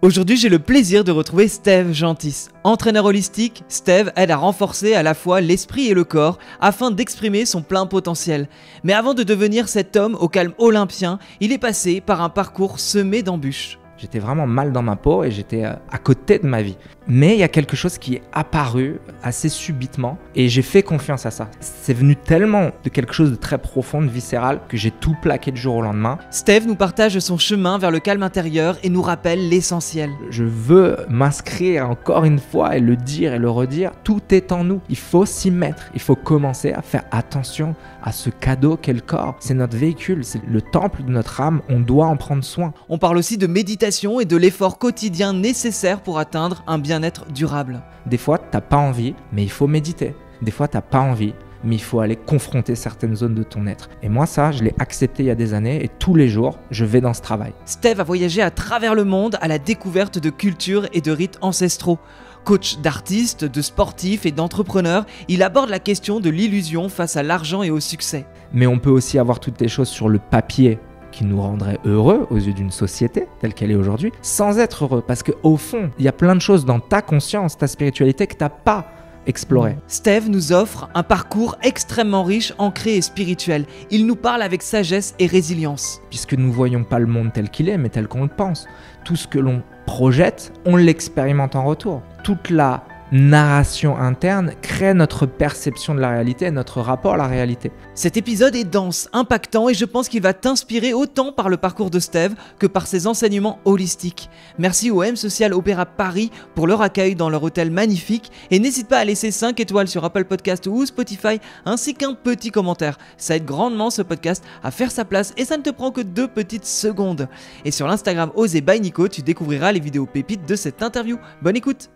Aujourd'hui, j'ai le plaisir de retrouver Steve Gentis. Entraîneur holistique, Steve aide à renforcer à la fois l'esprit et le corps afin d'exprimer son plein potentiel. Mais avant de devenir cet homme au calme olympien, il est passé par un parcours semé d'embûches. J'étais vraiment mal dans ma peau et j'étais à côté de ma vie. Mais il y a quelque chose qui est apparu assez subitement et j'ai fait confiance à ça. C'est venu tellement de quelque chose de très profond, de viscéral, que j'ai tout plaqué du jour au lendemain. Steve nous partage son chemin vers le calme intérieur et nous rappelle l'essentiel. Je veux m'inscrire encore une fois et le dire et le redire. Tout est en nous. Il faut s'y mettre. Il faut commencer à faire attention à ce cadeau qu'est le corps. C'est notre véhicule, c'est le temple de notre âme. On doit en prendre soin. On parle aussi de méditation et de l'effort quotidien nécessaire pour atteindre un bien-être durable. Des fois, t'as pas envie, mais il faut méditer. Des fois, t'as pas envie, mais il faut aller confronter certaines zones de ton être. Et moi, ça, je l'ai accepté il y a des années et tous les jours, je vais dans ce travail. Steve a voyagé à travers le monde à la découverte de cultures et de rites ancestraux. Coach d'artistes, de sportifs et d'entrepreneurs, il aborde la question de l'illusion face à l'argent et au succès. Mais on peut aussi avoir toutes les choses sur le papier qui nous rendrait heureux aux yeux d'une société telle qu'elle est aujourd'hui, sans être heureux. Parce qu'au fond, il y a plein de choses dans ta conscience, ta spiritualité que tu n'as pas exploré. Steve nous offre un parcours extrêmement riche, ancré et spirituel. Il nous parle avec sagesse et résilience. Puisque nous ne voyons pas le monde tel qu'il est, mais tel qu'on le pense. Tout ce que l'on projette, on l'expérimente en retour. Toute la narration interne crée notre perception de la réalité, notre rapport à la réalité. Cet épisode est dense, impactant et je pense qu'il va t'inspirer autant par le parcours de Steve que par ses enseignements holistiques. Merci au M Social Opéra Paris pour leur accueil dans leur hôtel magnifique et n'hésite pas à laisser 5 étoiles sur Apple Podcast ou Spotify ainsi qu'un petit commentaire. Ça aide grandement ce podcast à faire sa place et ça ne te prend que 2 petites secondes. Et sur l'Instagram Osez by Nico, tu découvriras les vidéos pépites de cette interview. Bonne écoute!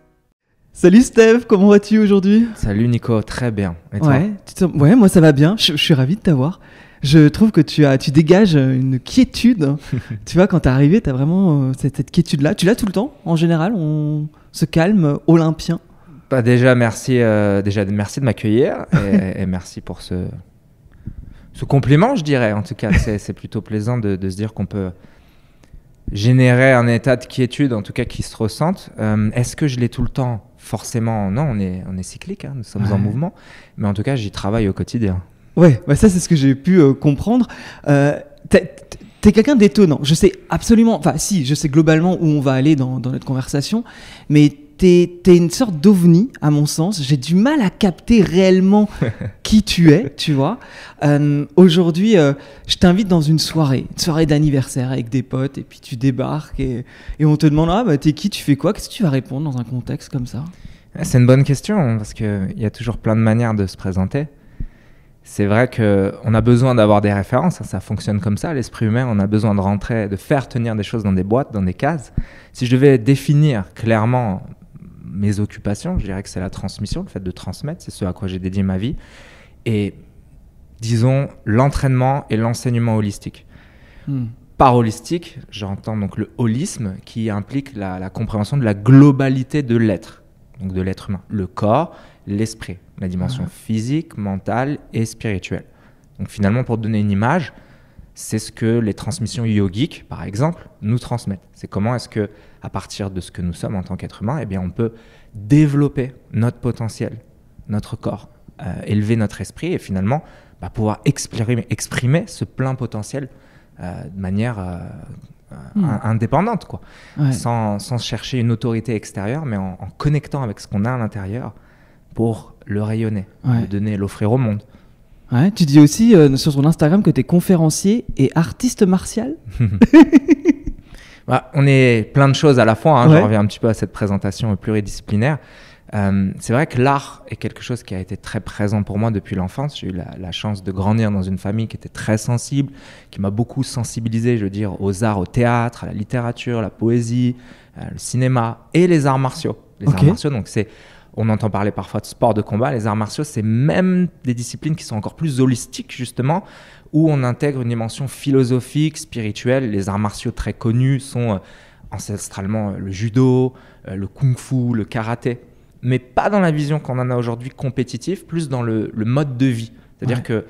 Salut Steve, comment vas-tu aujourd'hui? Salut Nico, très bien. Et toi? Ouais, moi ça va bien, je suis ravi de t'avoir. Je trouve que tu dégages une quiétude. Tu vois, quand t'es arrivé, t'as vraiment cette quiétude-là. Tu l'as tout le temps, en général, ce calme olympien. Bah déjà, merci de m'accueillir et merci pour ce compliment, je dirais. En tout cas, c'est plutôt plaisant de se dire qu'on peut générer un état de quiétude, en tout cas qui se ressente. Est-ce que je l'ai tout le temps? Forcément, non, on est cyclique, nous sommes en mouvement. Mais en tout cas, j'y travaille au quotidien. Ouais, bah ça c'est ce que j'ai pu comprendre. T'es quelqu'un d'étonnant. Je sais absolument, enfin si, je sais globalement où on va aller dans notre conversation, mais t'es une sorte d'ovni à mon sens. J'ai du mal à capter réellement qui tu es, tu vois. Aujourd'hui, je t'invite dans une soirée d'anniversaire avec des potes et puis tu débarques et on te demande t'es qui, tu fais quoi, qu'est-ce que tu vas répondre dans un contexte comme ça? C'est une bonne question parce qu'il y a toujours plein de manières de se présenter. C'est vrai qu'on a besoin d'avoir des références, ça fonctionne comme ça, l'esprit humain, on a besoin de rentrer, de faire tenir des choses dans des boîtes, dans des cases. Si je devais définir clairement mes occupations, je dirais que c'est la transmission, le fait de transmettre, c'est ce à quoi j'ai dédié ma vie. Et disons l'entraînement et l'enseignement holistique. Par holistique, j'entends donc le holisme qui implique la compréhension de la globalité de l'être, donc de l'être humain, le corps, l'esprit, la dimension physique, mentale et spirituelle. Donc finalement, pour te donner une image, c'est ce que les transmissions yogiques, par exemple, nous transmettent. C'est comment est-ce que, à partir de ce que nous sommes en tant qu'être humain, eh bien, on peut développer notre potentiel, notre corps, élever notre esprit et finalement pouvoir exprimer ce plein potentiel de manière indépendante, quoi. Sans chercher une autorité extérieure, mais en connectant avec ce qu'on a à l'intérieur pour le rayonner, le donner, l'offrir au monde. Ouais, tu dis aussi sur ton Instagram que tu es conférencier et artiste martial. On est plein de choses à la fois, je reviens un petit peu à cette présentation pluridisciplinaire. C'est vrai que l'art est quelque chose qui a été très présent pour moi depuis l'enfance. J'ai eu la chance de grandir dans une famille qui était très sensible, qui m'a beaucoup sensibilisé, je veux dire, aux arts, au théâtre, à la littérature, la poésie, le cinéma et les arts martiaux. Les arts martiaux, donc on entend parler parfois de sport de combat. Les arts martiaux, c'est même des disciplines qui sont encore plus holistiques, justement, où on intègre une dimension philosophique, spirituelle. Les arts martiaux très connus sont ancestralement le judo, le kung-fu, le karaté, mais pas dans la vision qu'on en a aujourd'hui compétitive, plus dans le mode de vie. C'est-à-dire que,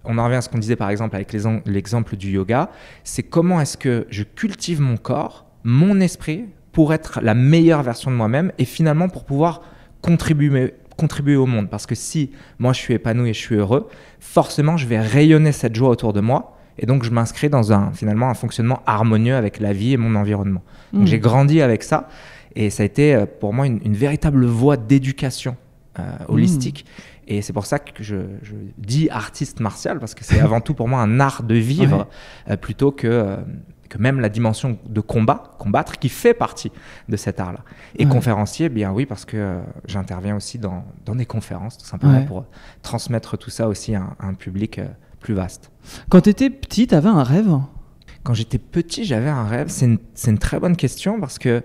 on en revient à ce qu'on disait par exemple avec l'exemple du yoga, c'est comment est-ce que je cultive mon corps, mon esprit, pour être la meilleure version de moi-même et finalement pour pouvoir contribuer au monde. Parce que si moi je suis épanoui et je suis heureux, forcément je vais rayonner cette joie autour de moi. Et donc, je m'inscris dans finalement un fonctionnement harmonieux avec la vie et mon environnement. Donc, j'ai grandi avec ça. Et ça a été pour moi une véritable voie d'éducation holistique. Et c'est pour ça que je dis artiste martial, parce que c'est avant tout pour moi un art de vivre, plutôt que même la dimension de combattre, qui fait partie de cet art-là. Et conférencier, bien oui, parce que j'interviens aussi dans des conférences, tout simplement pour transmettre tout ça aussi à un public plus vaste. Quand tu étais petit, tu avais un rêve? Quand j'étais petit, j'avais un rêve. C'est une très bonne question parce que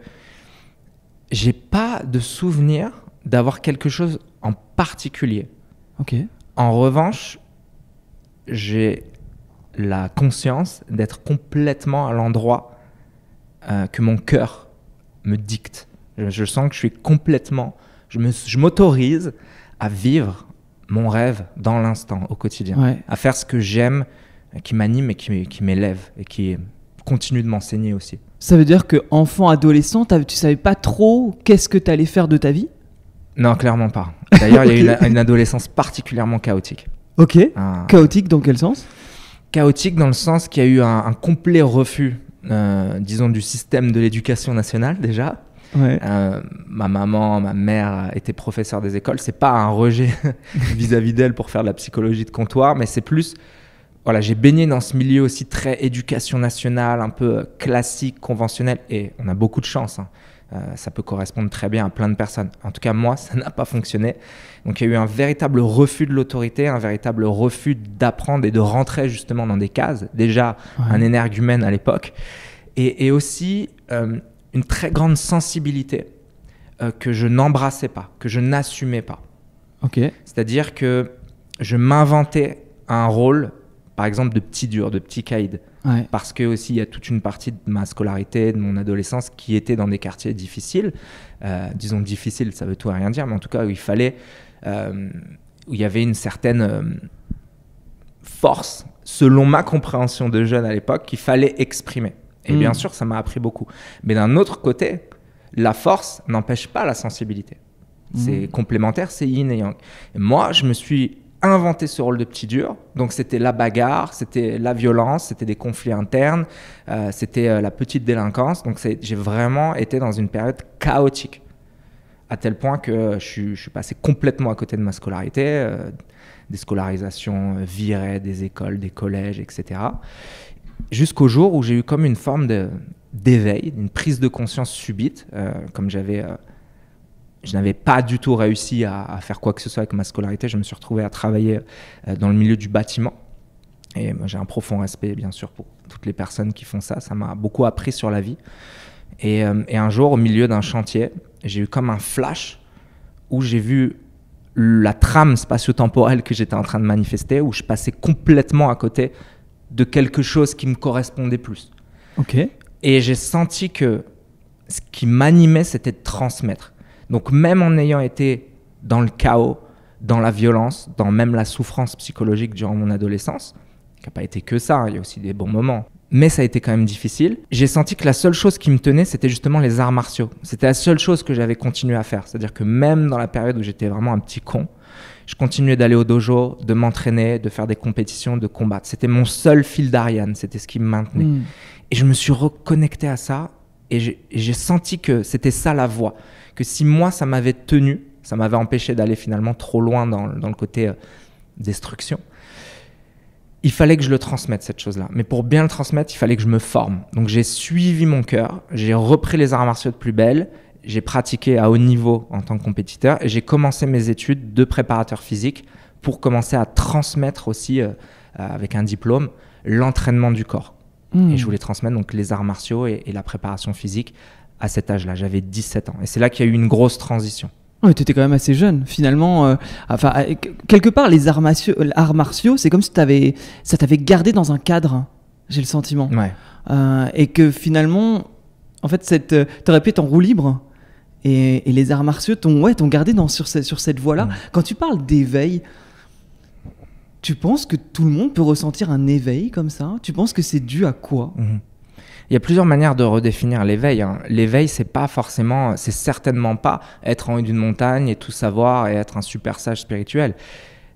j'ai pas de souvenir d'avoir quelque chose en particulier. Ok. En revanche, j'ai la conscience d'être complètement à l'endroit que mon cœur me dicte. Je sens que je suis complètement... Je m'autorise à vivre mon rêve dans l'instant, au quotidien, à faire ce que j'aime, qui m'anime et qui m'élève et qui continue de m'enseigner aussi. Ça veut dire qu'enfant, adolescent, tu savais pas trop qu'est-ce que tu allais faire de ta vie? Non, clairement pas. D'ailleurs, il y a eu une adolescence particulièrement chaotique. Ok. Chaotique dans quel sens? Chaotique dans le sens qu'il y a eu un complet refus, disons, du système de l'éducation nationale déjà. Ma maman, ma mère étaient professeurs des écoles. C'est pas un rejet vis-à-vis d'elle pour faire de la psychologie de comptoir, mais c'est plus, voilà, j'ai baigné dans ce milieu aussi très éducation nationale, un peu classique, conventionnel, et on a beaucoup de chance. Ça peut correspondre très bien à plein de personnes. En tout cas, moi, ça n'a pas fonctionné. Donc, il y a eu un véritable refus de l'autorité, un véritable refus d'apprendre et de rentrer justement dans des cases. Déjà, un énergumène à l'époque, et aussi une très grande sensibilité que je n'embrassais pas, que je n'assumais pas. C'est-à-dire que je m'inventais un rôle, par exemple, de petit dur, de petit caïd. Parce que aussi, il y a toute une partie de ma scolarité, de mon adolescence, qui était dans des quartiers difficiles. Disons difficiles, ça veut tout et rien dire, mais en tout cas, où il y avait une certaine force, selon ma compréhension de jeune à l'époque, qu'il fallait exprimer. Et bien sûr, ça m'a appris beaucoup. Mais d'un autre côté, la force n'empêche pas la sensibilité. C'est complémentaire, c'est yin et yang. Et moi, je me suis inventé ce rôle de petit dur. Donc, c'était la bagarre, c'était la violence, c'était des conflits internes, c'était la petite délinquance. Donc, j'ai vraiment été dans une période chaotique. À tel point que je suis passé complètement à côté de ma scolarité, des scolarisations virées des écoles, des collèges, etc. Jusqu'au jour où j'ai eu comme une forme d'éveil, une prise de conscience subite, comme je n'avais pas du tout réussi à faire quoi que ce soit avec ma scolarité. Je me suis retrouvé à travailler dans le milieu du bâtiment. Et moi, j'ai un profond respect, bien sûr, pour toutes les personnes qui font ça. Ça m'a beaucoup appris sur la vie. Et un jour, au milieu d'un chantier, j'ai eu comme un flash où j'ai vu la trame spatio-temporelle que j'étais en train de manifester, où je passais complètement à côté de quelque chose qui me correspondait plus. Et j'ai senti que ce qui m'animait, c'était de transmettre. Donc même en ayant été dans le chaos, dans la violence, dans même la souffrance psychologique durant mon adolescence, qui n'a pas été que ça, il y a aussi des bons moments, mais ça a été quand même difficile, j'ai senti que la seule chose qui me tenait, c'était justement les arts martiaux. C'était la seule chose que j'avais continué à faire. C'est-à-dire que même dans la période où j'étais vraiment un petit con, je continuais d'aller au dojo, de m'entraîner, de faire des compétitions, de combattre. C'était mon seul fil d'Ariane, c'était ce qui me maintenait. Et je me suis reconnecté à ça et j'ai senti que c'était ça la voie. Que si moi, ça m'avait tenu, ça m'avait empêché d'aller finalement trop loin dans le côté destruction, il fallait que je le transmette, cette chose-là. Mais pour bien le transmettre, il fallait que je me forme. Donc j'ai suivi mon cœur, j'ai repris les arts martiaux de plus belle, j'ai pratiqué à haut niveau en tant que compétiteur et j'ai commencé mes études de préparateur physique pour commencer à transmettre aussi, avec un diplôme, l'entraînement du corps. Et je voulais transmettre donc les arts martiaux et la préparation physique à cet âge-là. J'avais 17 ans. Et c'est là qu'il y a eu une grosse transition. Ouais, tu étais quand même assez jeune. Finalement, quelque part, les arts martiaux, c'est comme si ça t'avait gardé dans un cadre, j'ai le sentiment. Et que finalement, en fait, t'aurais pu être en roue libre. Et les arts martiaux t'ont gardé sur cette voie-là. Quand tu parles d'éveil, tu penses que tout le monde peut ressentir un éveil comme ça? Tu penses que c'est dû à quoi? Il y a plusieurs manières de redéfinir l'éveil, hein. L'éveil, c'est certainement pas être en haut d'une montagne et tout savoir et être un super sage spirituel.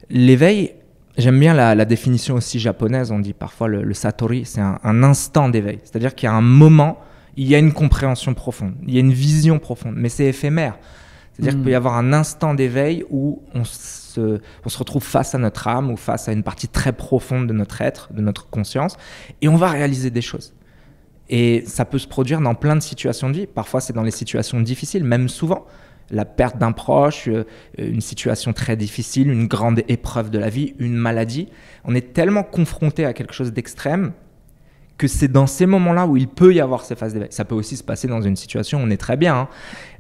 L'éveil, j'aime bien la définition aussi japonaise, on dit parfois le satori, c'est un instant d'éveil. C'est-à-dire qu'il y a un moment, il y a une compréhension profonde, il y a une vision profonde, mais c'est éphémère. C'est-à-dire qu'il peut y avoir un instant d'éveil où on se retrouve face à notre âme ou face à une partie très profonde de notre être, de notre conscience, et on va réaliser des choses. Et ça peut se produire dans plein de situations de vie. Parfois, c'est dans les situations difficiles, même souvent. La perte d'un proche, une situation très difficile, une grande épreuve de la vie, une maladie. On est tellement confronté à quelque chose d'extrême que c'est dans ces moments-là où il peut y avoir ces phases d'éveil. Ça peut aussi se passer dans une situation où on est très bien, hein.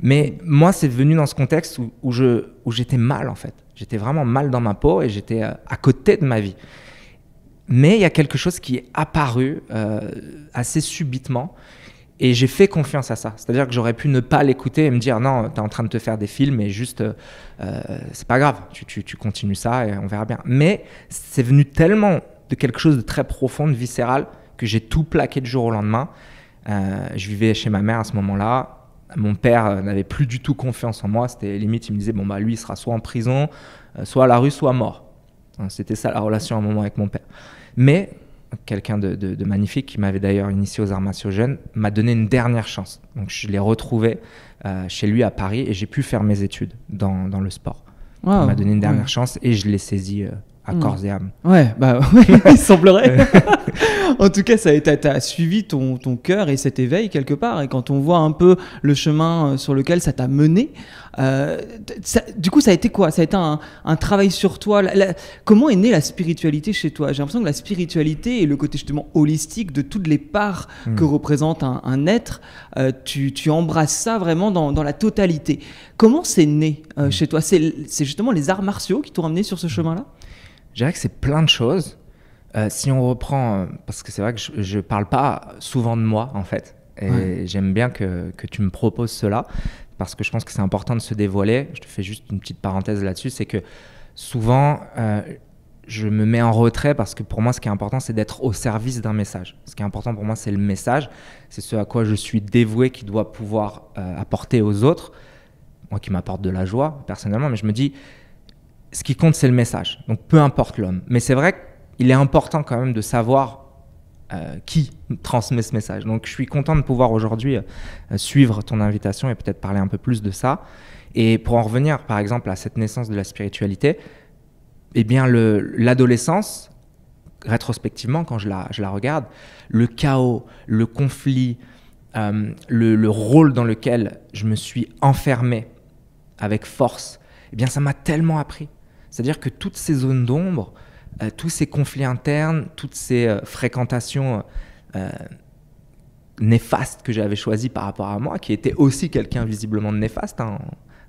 Mais moi, c'est venu dans ce contexte où j'étais mal, en fait. J'étais vraiment mal dans ma peau et j'étais à côté de ma vie. Mais il y a quelque chose qui est apparu assez subitement et j'ai fait confiance à ça. C'est-à-dire que j'aurais pu ne pas l'écouter et me dire non, tu es en train de te faire des films et juste, c'est pas grave, tu continues ça et on verra bien. Mais c'est venu tellement de quelque chose de très profond, de viscéral, que j'ai tout plaqué du jour au lendemain. Je vivais chez ma mère à ce moment-là. Mon père n'avait plus du tout confiance en moi. C'était limite, il me disait, bon, bah, lui, il sera soit en prison, soit à la rue, soit mort. C'était ça la relation à un moment avec mon père. Mais quelqu'un de magnifique, qui m'avait d'ailleurs initié aux arts martiaux jeunes, m'a donné une dernière chance. Donc je l'ai retrouvé chez lui à Paris et j'ai pu faire mes études dans le sport. Wow. Il m'a donné une dernière chance et je l'ai saisi à corps et âme. Ouais, bah ouais, il semblerait. En tout cas, t'as suivi ton cœur et cet éveil quelque part. Et quand on voit un peu le chemin sur lequel ça t'a mené, du coup, ça a été quoi? Ça a été un travail sur toi. Comment est née la spiritualité chez toi? J'ai l'impression que la spiritualité et le côté justement holistique de toutes les parts que représente un être, tu embrasses ça vraiment dans la totalité. Comment c'est né chez toi? C'est justement les arts martiaux qui t'ont amené sur ce chemin-là? Je dirais que c'est plein de choses. Si on reprend, parce que c'est vrai que je parle pas souvent de moi en fait, et j'aime bien que tu me proposes cela, parce que je pense que c'est important de se dévoiler. Je te fais juste une petite parenthèse là-dessus, c'est que souvent je me mets en retrait parce que pour moi ce qui est important c'est d'être au service d'un message. Ce qui est important pour moi c'est le message, c'est ce à quoi je suis dévoué qui doit pouvoir apporter aux autres, moi qui m'apporte de la joie personnellement, mais je me dis ce qui compte c'est le message, donc peu importe l'homme. Mais c'est vrai qu'il est important quand même de savoir qui transmet ce message. Donc je suis content de pouvoir aujourd'hui suivre ton invitation et peut-être parler un peu plus de ça. Et pour en revenir par exemple à cette naissance de la spiritualité, eh bien l'adolescence, rétrospectivement quand je la regarde, le chaos, le conflit, le rôle dans lequel je me suis enfermé avec force, eh bien ça m'a tellement appris. C'est-à-dire que toutes ces zones d'ombre, tous ces conflits internes, toutes ces fréquentations néfastes que j'avais choisies par rapport à moi, qui était aussi quelqu'un visiblement de néfaste, hein.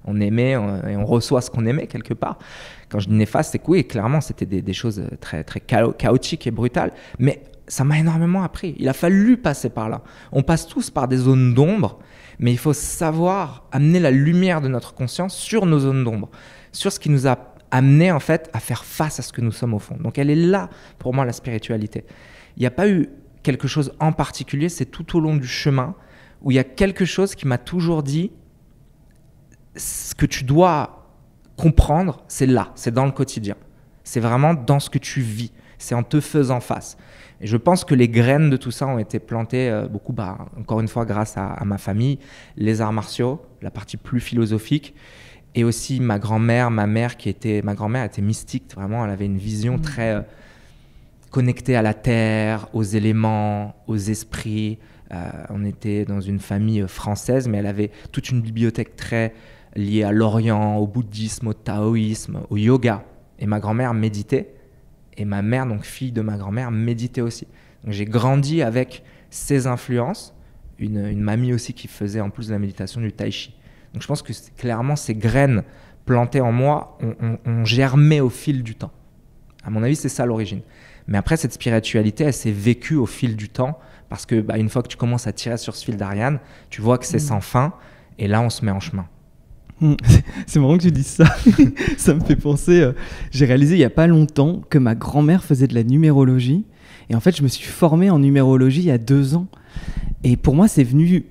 On aimait et on reçoit ce qu'on aimait quelque part. Quand je dis néfaste, c'est que oui, clairement, c'était des choses très, très chaotiques et brutales, mais ça m'a énormément appris. Il a fallu passer par là. On passe tous par des zones d'ombre, mais il faut savoir amener la lumière de notre conscience sur nos zones d'ombre, sur ce qui nous a amené en fait à faire face à ce que nous sommes au fond. Donc elle est là pour moi la spiritualité. Il n'y a pas eu quelque chose en particulier, c'est tout au long du chemin où il y a quelque chose qui m'a toujours dit ce que tu dois comprendre, c'est là, c'est dans le quotidien. C'est vraiment dans ce que tu vis, c'est en te faisant face. Et je pense que les graines de tout ça ont été plantées beaucoup, encore une fois, grâce à ma famille, les arts martiaux, la partie plus philosophique, et aussi ma grand-mère, ma mère était mystique, vraiment, elle avait une vision très connectée à la terre, aux éléments, aux esprits. On était dans une famille française, mais elle avait toute une bibliothèque très liée à l'Orient, au bouddhisme, au taoïsme, au yoga. Et ma grand-mère méditait, et ma mère, donc fille de ma grand-mère, méditait aussi. Donc j'ai grandi avec ces influences, une mamie aussi qui faisait en plus de la méditation du tai chi. Donc je pense que clairement ces graines plantées en moi ont germé au fil du temps. À mon avis, c'est ça l'origine. Mais après, cette spiritualité, elle s'est vécue au fil du temps parce que une fois que tu commences à tirer sur ce fil d'Ariane, tu vois que c'est sans fin et là, on se met en chemin. C'est marrant que tu dises ça. Ça me fait penser, j'ai réalisé il n'y a pas longtemps que ma grand-mère faisait de la numérologie et en fait, je me suis formé en numérologie il y a 2 ans. Et pour moi, c'est venu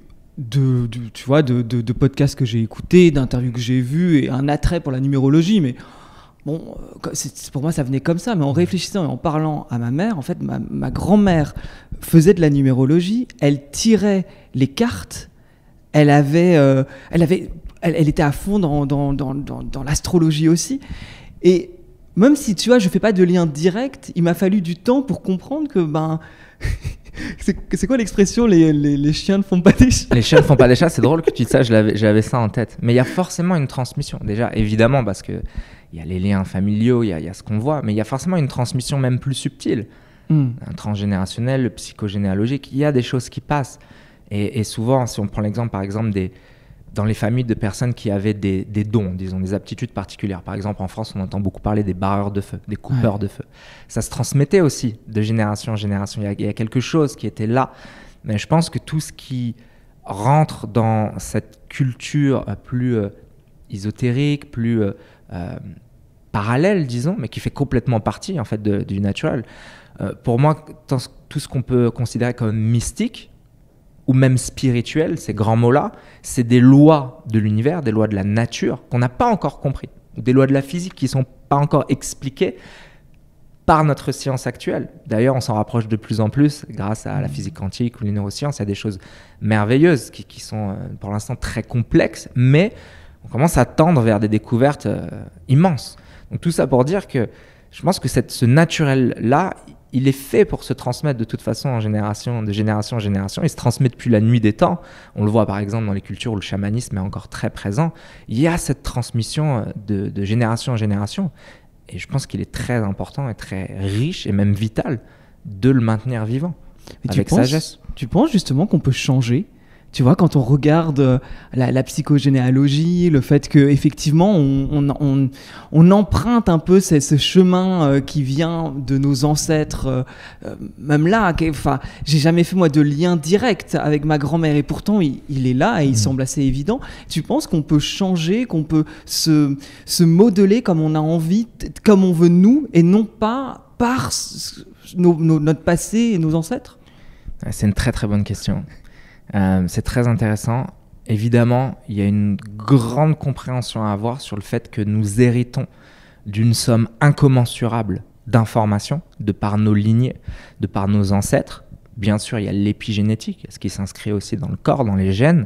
tu vois, de podcasts que j'ai écoutés, d'interviews que j'ai vues, et un attrait pour la numérologie. Mais bon, pour moi, ça venait comme ça. Mais en réfléchissant et en parlant à ma mère, en fait, ma grand-mère faisait de la numérologie. Elle tirait les cartes. Elle était à fond dans l'astrologie aussi. Et même si, tu vois, je fais pas de lien direct, il m'a fallu du temps pour comprendre que, c'est quoi l'expression, les chiens ne font pas des chats? Les chiens ne font pas des chats, c'est drôle que tu dises ça, j'avais ça en tête. Mais il y a forcément une transmission, déjà, évidemment, parce qu'il y a les liens familiaux, il y a ce qu'on voit, mais il y a forcément une transmission même plus subtile, transgénérationnelle, psychogénéalogique. Il y a des choses qui passent. Et souvent, si on prend l'exemple, par exemple, dans les familles de personnes qui avaient des dons, disons, des aptitudes particulières. Par exemple, en France, on entend beaucoup parler des barreurs de feu, des coupeurs de feu. Ça se transmettait aussi de génération en génération. Il y a quelque chose qui était là. Mais je pense que tout ce qui rentre dans cette culture plus ésotérique, plus parallèle, disons, mais qui fait complètement partie, en fait, du naturel. Pour moi, tout ce qu'on peut considérer comme mystique, ou même spirituel, ces grands mots-là, c'est des lois de l'univers, des lois de la nature qu'on n'a pas encore compris, des lois de la physique qui ne sont pas encore expliquées par notre science actuelle. D'ailleurs, on s'en rapproche de plus en plus grâce à la physique quantique ou les neurosciences. Il y a des choses merveilleuses qui sont pour l'instant très complexes, mais on commence à tendre vers des découvertes immenses. Donc tout ça pour dire que je pense que ce naturel-là, il est fait pour se transmettre de toute façon de génération en génération. Il se transmet depuis la nuit des temps. On le voit par exemple dans les cultures où le chamanisme est encore très présent. Il y a cette transmission de génération en génération. Et je pense qu'il est très important et très riche et même vital de le maintenir vivant, avec sagesse. Tu penses justement qu'on peut changer ? Tu vois, quand on regarde la psychogénéalogie, le fait qu'effectivement, on emprunte un peu ce chemin qui vient de nos ancêtres, même là, j'ai jamais fait moi de lien direct avec ma grand-mère et pourtant il est là et il semble assez évident. Tu penses qu'on peut changer, qu'on peut se modeler comme on a envie, comme on veut nous, et non pas par notre passé et nos ancêtres ? C'est une très très bonne question. C'est très intéressant. Évidemment, il y a une grande compréhension à avoir sur le fait que nous héritons d'une somme incommensurable d'informations de par nos lignées, de par nos ancêtres. Bien sûr, il y a l'épigénétique, ce qui s'inscrit aussi dans le corps, dans les gènes,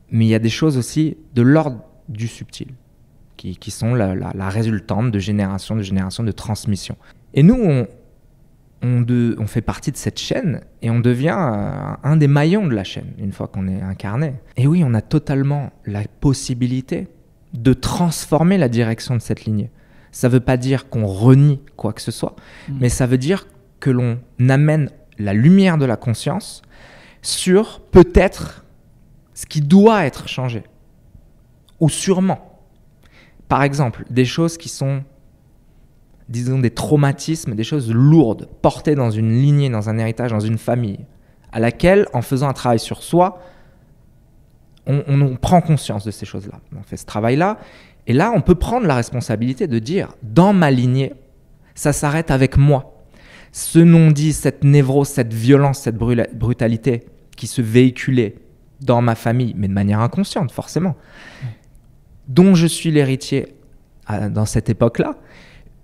mais il y a des choses aussi de l'ordre du subtil qui sont la résultante de génération de transmission. Et nous, on fait partie de cette chaîne et on devient un des maillons de la chaîne une fois qu'on est incarné. Et oui, on a totalement la possibilité de transformer la direction de cette lignée. Ça ne veut pas dire qu'on renie quoi que ce soit, mais ça veut dire que l'on amène la lumière de la conscience sur peut-être ce qui doit être changé. Ou sûrement. Par exemple, des choses qui sont, disons, des traumatismes, des choses lourdes, portées dans une lignée, dans un héritage, dans une famille, à laquelle, en faisant un travail sur soi, on prend conscience de ces choses-là. On fait ce travail-là, et là, on peut prendre la responsabilité de dire, dans ma lignée, ça s'arrête avec moi. Ce non-dit, cette névrose, cette violence, cette brutalité qui se véhiculait dans ma famille, mais de manière inconsciente, forcément, dont je suis l'héritier dans cette époque-là,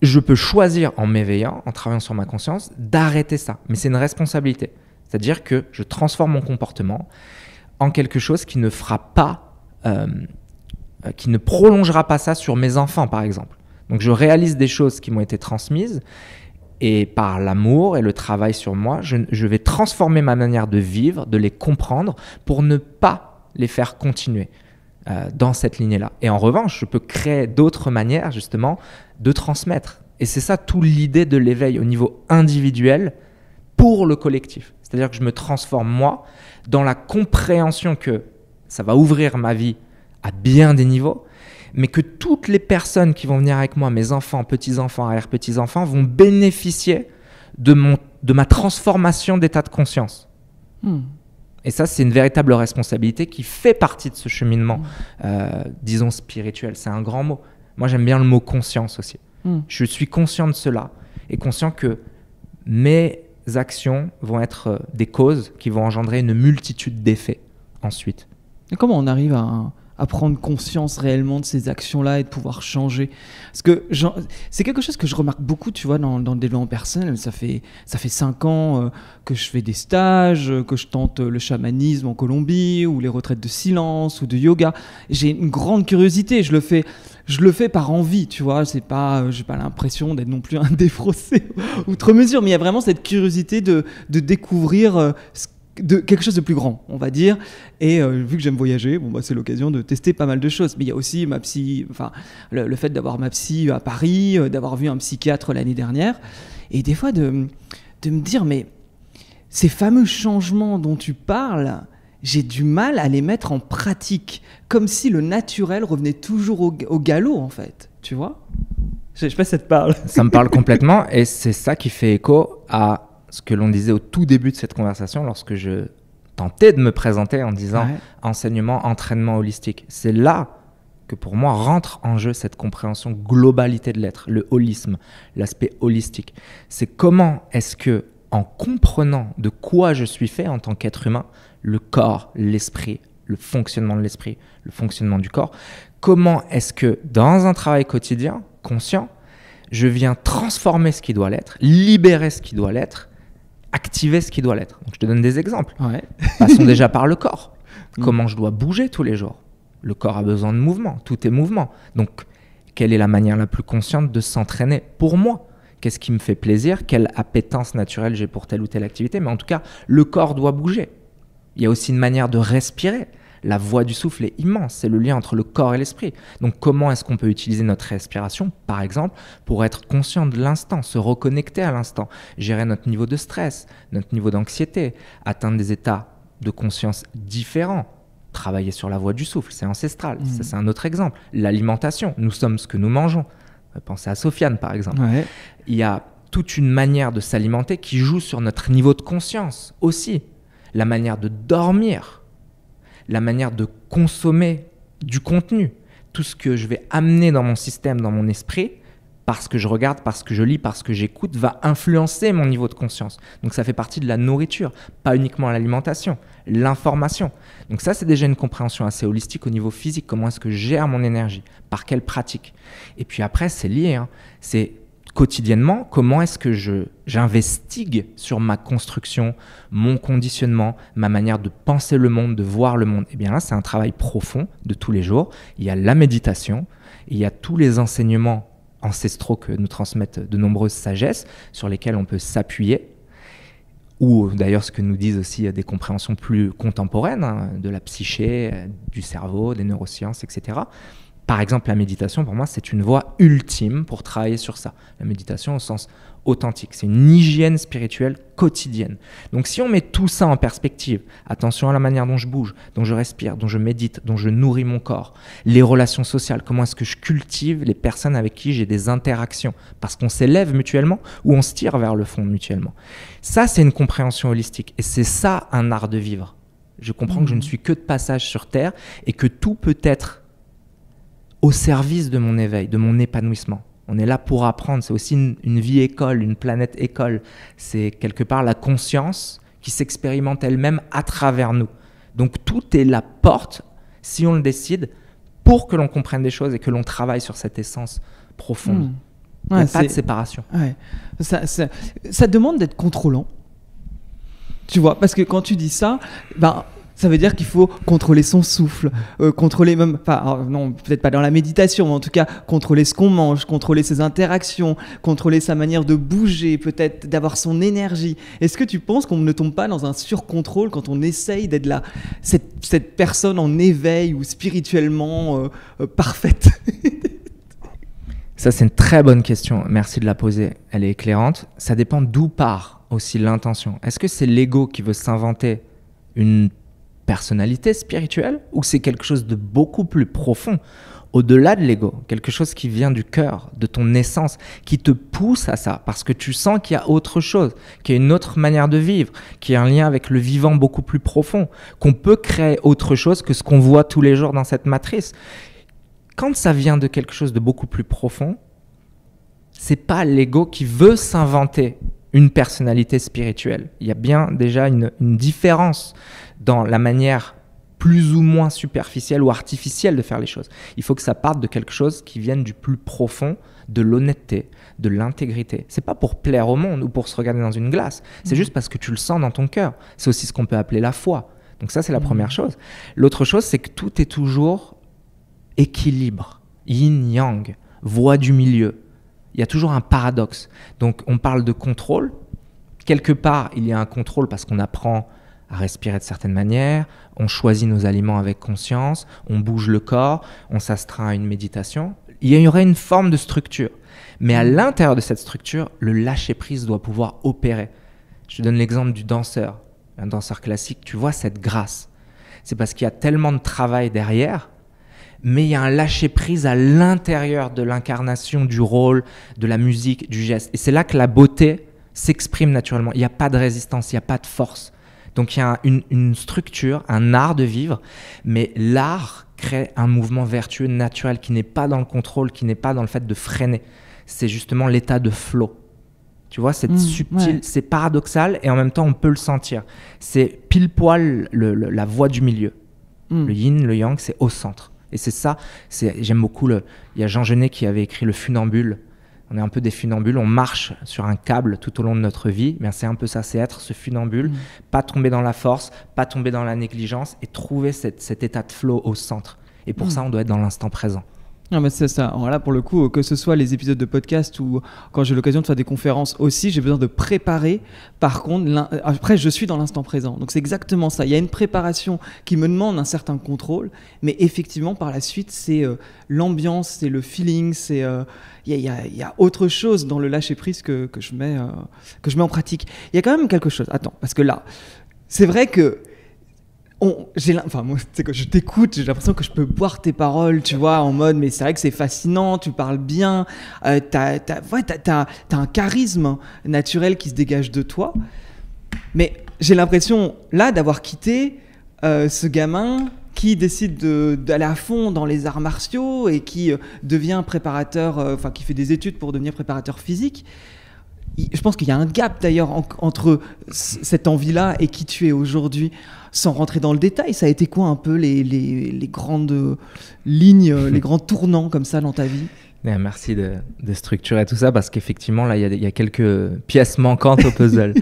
je peux choisir en m'éveillant, en travaillant sur ma conscience, d'arrêter ça. Mais c'est une responsabilité. C'est-à-dire que je transforme mon comportement en quelque chose qui ne fera pas, qui ne prolongera pas ça sur mes enfants, par exemple. Donc je réalise des choses qui m'ont été transmises et par l'amour et le travail sur moi, je vais transformer ma manière de vivre, de les comprendre pour ne pas les faire continuer dans cette lignée-là. Et en revanche, je peux créer d'autres manières, justement, de transmettre. Et c'est ça toute l'idée de l'éveil au niveau individuel pour le collectif. C'est-à-dire que je me transforme, moi, dans la compréhension que ça va ouvrir ma vie à bien des niveaux, mais que toutes les personnes qui vont venir avec moi, mes enfants, petits-enfants, arrière-petits-enfants, vont bénéficier de ma transformation d'état de conscience. Et ça, c'est une véritable responsabilité qui fait partie de ce cheminement, disons, spirituel. C'est un grand mot. Moi, j'aime bien le mot conscience aussi. Je suis conscient de cela et conscient que mes actions vont être des causes qui vont engendrer une multitude d'effets ensuite. Et comment on arrive à prendre conscience réellement de ces actions-là et de pouvoir changer? Parce que c'est quelque chose que je remarque beaucoup, tu vois, dans le développement personnel. Ça fait 5 ans que je fais des stages, que je tente le chamanisme en Colombie, ou les retraites de silence, ou de yoga. J'ai une grande curiosité, je le fais par envie, tu vois. J'ai pas l'impression d'être non plus un défrossé outre mesure, mais il y a vraiment cette curiosité de découvrir de quelque chose de plus grand, on va dire. Et vu que j'aime voyager, c'est l'occasion de tester pas mal de choses. Mais il y a aussi le fait d'avoir ma psy à Paris, d'avoir vu un psychiatre l'année dernière, et des fois de me dire, mais ces fameux changements dont tu parles, j'ai du mal à les mettre en pratique, comme si le naturel revenait toujours au galop, en fait, tu vois. Je sais pas si ça te parle. Ça me parle complètement, et c'est ça qui fait écho à ce que l'on disait au tout début de cette conversation, lorsque je tentais de me présenter en disant enseignement, entraînement holistique. C'est là que pour moi rentre en jeu cette compréhension globalité de l'être, le holisme, l'aspect holistique. C'est comment est-ce que, en comprenant de quoi je suis fait en tant qu'être humain, le corps, l'esprit, le fonctionnement de l'esprit, le fonctionnement du corps, comment est-ce que dans un travail quotidien, conscient, je viens transformer ce qui doit l'être, libérer ce qui doit l'être, activer ce qui doit l'être. Donc, je te donne des exemples. Passons déjà par le corps. Comment je dois bouger tous les jours. Le corps a besoin de mouvement. Tout est mouvement. Donc, quelle est la manière la plus consciente de s'entraîner pour moi? Qu'est-ce qui me fait plaisir? Quelle appétence naturelle j'ai pour telle ou telle activité? Mais en tout cas, le corps doit bouger. Il y a aussi une manière de respirer. La voie du souffle est immense, c'est le lien entre le corps et l'esprit. Donc comment est-ce qu'on peut utiliser notre respiration, par exemple, pour être conscient de l'instant, se reconnecter à l'instant, gérer notre niveau de stress, notre niveau d'anxiété, atteindre des états de conscience différents, travailler sur la voie du souffle, c'est ancestral. Ça, c'est un autre exemple. L'alimentation, nous sommes ce que nous mangeons. Pensez à Sofiane, par exemple. Il y a toute une manière de s'alimenter qui joue sur notre niveau de conscience aussi. La manière de dormir, la manière de consommer du contenu, tout ce que je vais amener dans mon système, dans mon esprit, parce que je regarde, parce que je lis, parce que j'écoute, va influencer mon niveau de conscience. Donc ça fait partie de la nourriture, pas uniquement l'alimentation, l'information. Donc ça, c'est déjà une compréhension assez holistique au niveau physique. Comment est-ce que je gère mon énergie? Par quelle pratique? Et puis après, c'est lié, c'est quotidiennement, comment est-ce que j'investigue sur ma construction, mon conditionnement, ma manière de penser le monde, de voir le monde? Et bien là, c'est un travail profond de tous les jours. Il y a la méditation, il y a tous les enseignements ancestraux que nous transmettent de nombreuses sagesses sur lesquelles on peut s'appuyer, ou d'ailleurs ce que nous disent aussi des compréhensions plus contemporaines, de la psyché, du cerveau, des neurosciences, etc. Par exemple, la méditation, pour moi, c'est une voie ultime pour travailler sur ça. La méditation au sens authentique, c'est une hygiène spirituelle quotidienne. Donc si on met tout ça en perspective, attention à la manière dont je bouge, dont je respire, dont je médite, dont je nourris mon corps, les relations sociales, comment est-ce que je cultive les personnes avec qui j'ai des interactions, parce qu'on s'élève mutuellement ou on se tire vers le fond mutuellement. Ça, c'est une compréhension holistique et c'est ça un art de vivre. Je comprends que je ne suis que de passage sur Terre et que tout peut être au service de mon éveil, de mon épanouissement. On est là pour apprendre, c'est aussi une vie école, une planète école. C'est quelque part la conscience qui s'expérimente elle-même à travers nous. Donc tout est la porte, si on le décide, pour que l'on comprenne des choses et que l'on travaille sur cette essence profonde. Il n'y a pas de séparation. Ça demande d'être contrôlant. Tu vois, parce que quand tu dis ça, ça veut dire qu'il faut contrôler son souffle, contrôler même, non, peut-être pas dans la méditation, mais en tout cas contrôler ce qu'on mange, contrôler ses interactions, contrôler sa manière de bouger, peut-être d'avoir son énergie. Est-ce que tu penses qu'on ne tombe pas dans un surcontrôle quand on essaye d'être cette personne en éveil ou spirituellement parfaite? Ça, c'est une très bonne question. Merci de la poser. Elle est éclairante. Ça dépend d'où part aussi l'intention. Est-ce que c'est l'ego qui veut s'inventer une personnalité spirituelle ou c'est quelque chose de beaucoup plus profond, au-delà de l'ego, quelque chose qui vient du cœur, de ton essence, qui te pousse à ça parce que tu sens qu'il y a autre chose, qu'il y a une autre manière de vivre, qu'il y a un lien avec le vivant beaucoup plus profond, qu'on peut créer autre chose que ce qu'on voit tous les jours dans cette matrice. Quand ça vient de quelque chose de beaucoup plus profond, c'est pas l'ego qui veut s'inventer une personnalité spirituelle. Il y a bien déjà une différence dans la manière plus ou moins superficielle ou artificielle de faire les choses. Il faut que ça parte de quelque chose qui vienne du plus profond, de l'honnêteté, de l'intégrité. C'est pas pour plaire au monde ou pour se regarder dans une glace. C'est juste parce que tu le sens dans ton cœur. C'est aussi ce qu'on peut appeler la foi. Donc ça, c'est la première chose. L'autre chose, c'est que tout est toujours équilibre, yin-yang, voie du milieu. Il y a toujours un paradoxe. Donc, on parle de contrôle. Quelque part, il y a un contrôle parce qu'on apprend à respirer de certaines manières, on choisit nos aliments avec conscience, on bouge le corps, on s'astreint à une méditation. Il y aurait une forme de structure. Mais à l'intérieur de cette structure, le lâcher-prise doit pouvoir opérer. Je te donne l'exemple du danseur. Un danseur classique, tu vois cette grâce. C'est parce qu'il y a tellement de travail derrière, mais il y a un lâcher-prise à l'intérieur de l'incarnation du rôle, de la musique, du geste. Et c'est là que la beauté s'exprime naturellement. Il n'y a pas de résistance, il n'y a pas de force. Donc il y a une structure, un art de vivre, mais l'art crée un mouvement vertueux naturel qui n'est pas dans le contrôle, qui n'est pas dans le fait de freiner. C'est justement l'état de flow. Tu vois, c'est subtil, c'est paradoxal et en même temps on peut le sentir. C'est pile poil la voie du milieu. Le yin, le yang, c'est au centre. Et c'est ça, j'aime beaucoup, il y a Jean Genet qui avait écrit Le Funambule. On est un peu des funambules, on marche sur un câble tout au long de notre vie. Mais c'est un peu ça, c'est être ce funambule, pas tomber dans la force, pas tomber dans la négligence et trouver cet état de flow au centre. Et pour ça, on doit être dans l'instant présent. Non, mais c'est ça. Alors là, pour le coup, que ce soit les épisodes de podcast ou quand j'ai l'occasion de faire des conférences aussi, j'ai besoin de préparer. Par contre, après, je suis dans l'instant présent. Donc, c'est exactement ça. Il y a une préparation qui me demande un certain contrôle. Mais effectivement, par la suite, c'est l'ambiance, c'est le feeling, c'est... Il y a autre chose dans le lâcher-prise que je mets en pratique. Il y a quand même quelque chose. Attends, parce que là, c'est vrai que moi, quand je t'écoute, j'ai l'impression que je peux boire tes paroles, tu vois, en mode, mais c'est vrai que c'est fascinant, tu parles bien, t'as un charisme naturel qui se dégage de toi. Mais j'ai l'impression, là, d'avoir quitté ce gamin qui décide d'aller à fond dans les arts martiaux et qui devient préparateur, qui fait des études pour devenir préparateur physique. Je pense qu'il y a un gap d'ailleurs entre cette envie-là et qui tu es aujourd'hui. Sans rentrer dans le détail, ça a été quoi un peu les grandes lignes, les grands tournants comme ça dans ta vie ? Merci de structurer tout ça parce qu'effectivement, là, il y a quelques pièces manquantes au puzzle.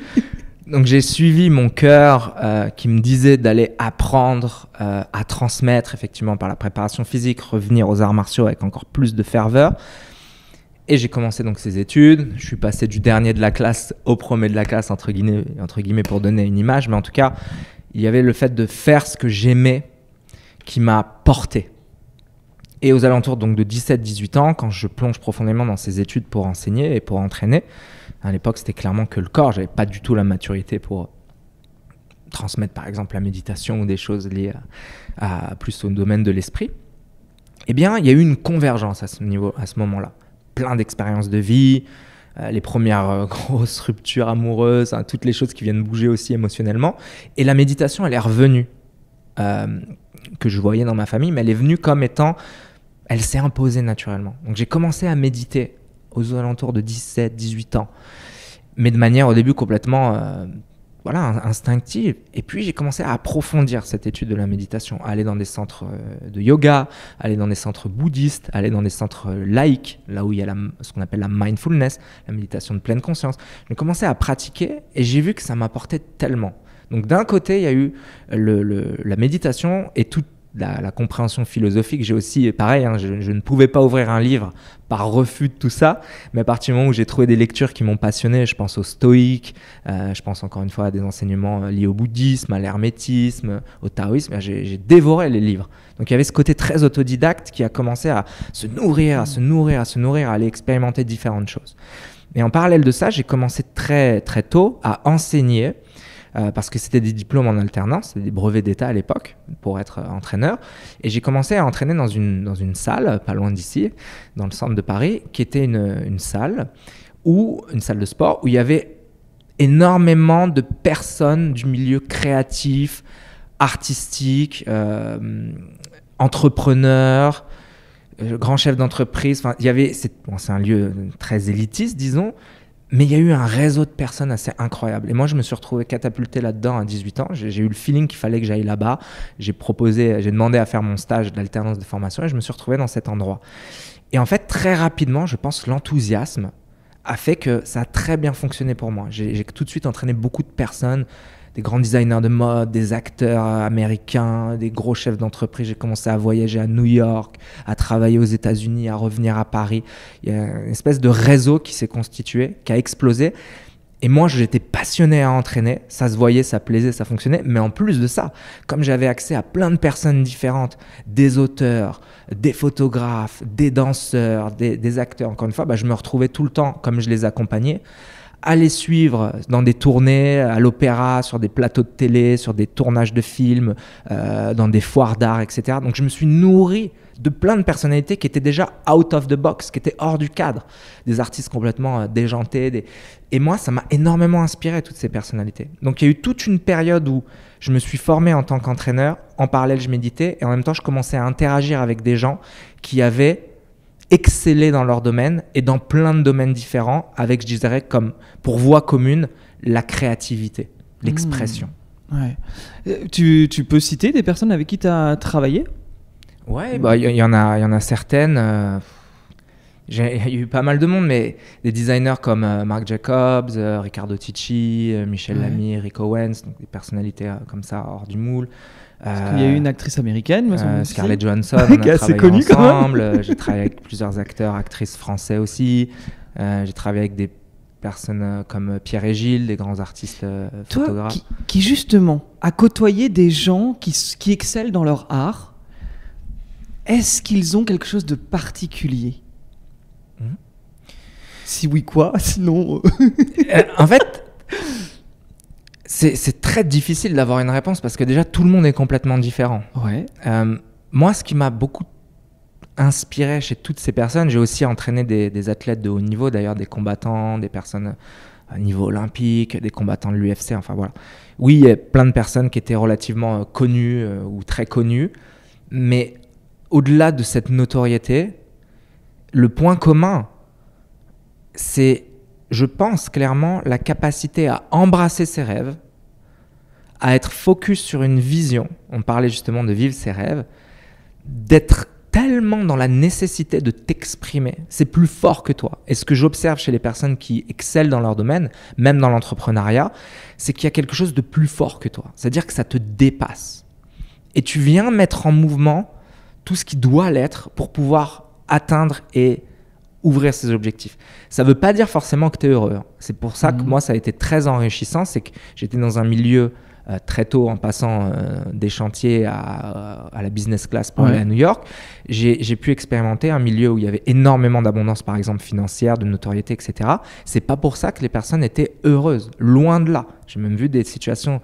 Donc, j'ai suivi mon cœur qui me disait d'aller apprendre à transmettre, effectivement, par la préparation physique, revenir aux arts martiaux avec encore plus de ferveur. Et j'ai commencé donc ces études. Je suis passé du dernier de la classe au premier de la classe, entre guillemets, pour donner une image. Mais en tout cas, il y avait le fait de faire ce que j'aimais qui m'a porté. Et aux alentours donc de 17-18 ans, quand je plonge profondément dans ces études pour enseigner et pour entraîner, à l'époque, c'était clairement que le corps. Je n'avais pas du tout la maturité pour transmettre, par exemple, la méditation ou des choses liées à plus au domaine de l'esprit. Eh bien, il y a eu une convergence à ce moment-là. Plein d'expériences de vie, les premières grosses ruptures amoureuses, toutes les choses qui viennent bouger aussi émotionnellement. Et la méditation, elle est revenue, que je voyais dans ma famille, mais elle est venue comme étant... Elle s'est imposée naturellement. Donc j'ai commencé à méditer aux alentours de 17-18 ans, mais de manière au début complètement instinctive. Et puis j'ai commencé à approfondir cette étude de la méditation, à aller dans des centres de yoga, aller dans des centres bouddhistes, aller dans des centres laïques, là où il y a ce qu'on appelle la mindfulness, la méditation de pleine conscience. J'ai commencé à pratiquer et j'ai vu que ça m'apportait tellement. Donc d'un côté, il y a eu la méditation et toute la compréhension philosophique. J'ai aussi, pareil, je ne pouvais pas ouvrir un livre par refus de tout ça, mais à partir du moment où j'ai trouvé des lectures qui m'ont passionné, je pense aux stoïques, je pense encore une fois à des enseignements liés au bouddhisme, à l'hermétisme, au taoïsme, j'ai dévoré les livres. Donc il y avait ce côté très autodidacte qui a commencé à se nourrir, à aller expérimenter différentes choses. Et en parallèle de ça, j'ai commencé très, très tôt à enseigner, parce que c'était des diplômes en alternance, c'était des brevets d'État à l'époque pour être entraîneur. Et j'ai commencé à entraîner dans une salle, pas loin d'ici, dans le centre de Paris, qui était une salle de sport où il y avait énormément de personnes du milieu créatif, artistique, entrepreneurs, grands chefs d'entreprise. C'est un lieu très élitiste, disons, Mais il y a eu un réseau de personnes assez incroyable. Et moi, je me suis retrouvé catapulté là-dedans à 18 ans. J'ai eu le feeling qu'il fallait que j'aille là-bas. J'ai demandé à faire mon stage d'alternance de formation et je me suis retrouvé dans cet endroit. Et en fait, très rapidement, je pense que l'enthousiasme a fait que ça a très bien fonctionné pour moi. J'ai tout de suite entraîné beaucoup de personnes, des grands designers de mode, des acteurs américains, des gros chefs d'entreprise. J'ai commencé à voyager à New York, à travailler aux États-Unis, à revenir à Paris. Il y a une espèce de réseau qui s'est constitué, qui a explosé. Et moi, j'étais passionné à entraîner. Ça se voyait, ça plaisait, ça fonctionnait. Mais en plus de ça, comme j'avais accès à plein de personnes différentes, des auteurs, des photographes, des danseurs, des acteurs, encore une fois, je me retrouvais tout le temps, comme je les accompagnais, à les suivre dans des tournées, à l'opéra, sur des plateaux de télé, sur des tournages de films, dans des foires d'art, etc. Donc je me suis nourri de plein de personnalités qui étaient déjà out of the box, qui étaient hors du cadre, des artistes complètement déjantés. Et moi, ça m'a énormément inspiré, toutes ces personnalités. Donc il y a eu toute une période où je me suis formé en tant qu'entraîneur, en parallèle je méditais, et en même temps je commençais à interagir avec des gens qui avaient excellé dans leur domaine et dans plein de domaines différents, avec, je dirais, comme pour voie commune, la créativité, l'expression. Ouais. Tu peux citer des personnes avec qui tu as travaillé ? Ouais, il y en a certaines. Il y a eu pas mal de monde, mais des designers comme Marc Jacobs, Riccardo Tisci, Michel Lamy, Rick Owens, donc des personnalités comme ça hors du moule. Parce qu'il y a eu une actrice américaine, Scarlett Johansson, on a travaillé ensemble. J'ai travaillé avec plusieurs acteurs, actrices français aussi. J'ai travaillé avec des personnes comme Pierre et Gilles, des grands artistes photographes. Toi, qui justement a côtoyé des gens qui excellent dans leur art, est-ce qu'ils ont quelque chose de particulier ? Si oui, quoi ? Sinon... En fait... C'est très difficile d'avoir une réponse parce que déjà tout le monde est complètement différent. Ouais. Moi, ce qui m'a beaucoup inspiré chez toutes ces personnes, j'ai aussi entraîné des athlètes de haut niveau, d'ailleurs des combattants, des personnes à niveau olympique, des combattants de l'UFC, enfin voilà. Oui, il y a plein de personnes qui étaient relativement connues ou très connues, mais au-delà de cette notoriété, le point commun, c'est, je pense clairement, la capacité à embrasser ses rêves, à être focus sur une vision. On parlait justement de vivre ses rêves, d'être tellement dans la nécessité de t'exprimer. C'est plus fort que toi. Et ce que j'observe chez les personnes qui excellent dans leur domaine, même dans l'entrepreneuriat, c'est qu'il y a quelque chose de plus fort que toi. C'est-à-dire que ça te dépasse. Et tu viens mettre en mouvement tout ce qui doit l'être pour pouvoir atteindre et ouvrir ses objectifs. Ça ne veut pas dire forcément que tu es heureux. C'est pour ça que moi, ça a été très enrichissant. C'est que j'étais dans un milieu très tôt, en passant des chantiers à la business class pour aller à New York. J'ai pu expérimenter un milieu où il y avait énormément d'abondance, par exemple financière, de notoriété, etc. C'est pas pour ça que les personnes étaient heureuses. Loin de là. J'ai même vu des situations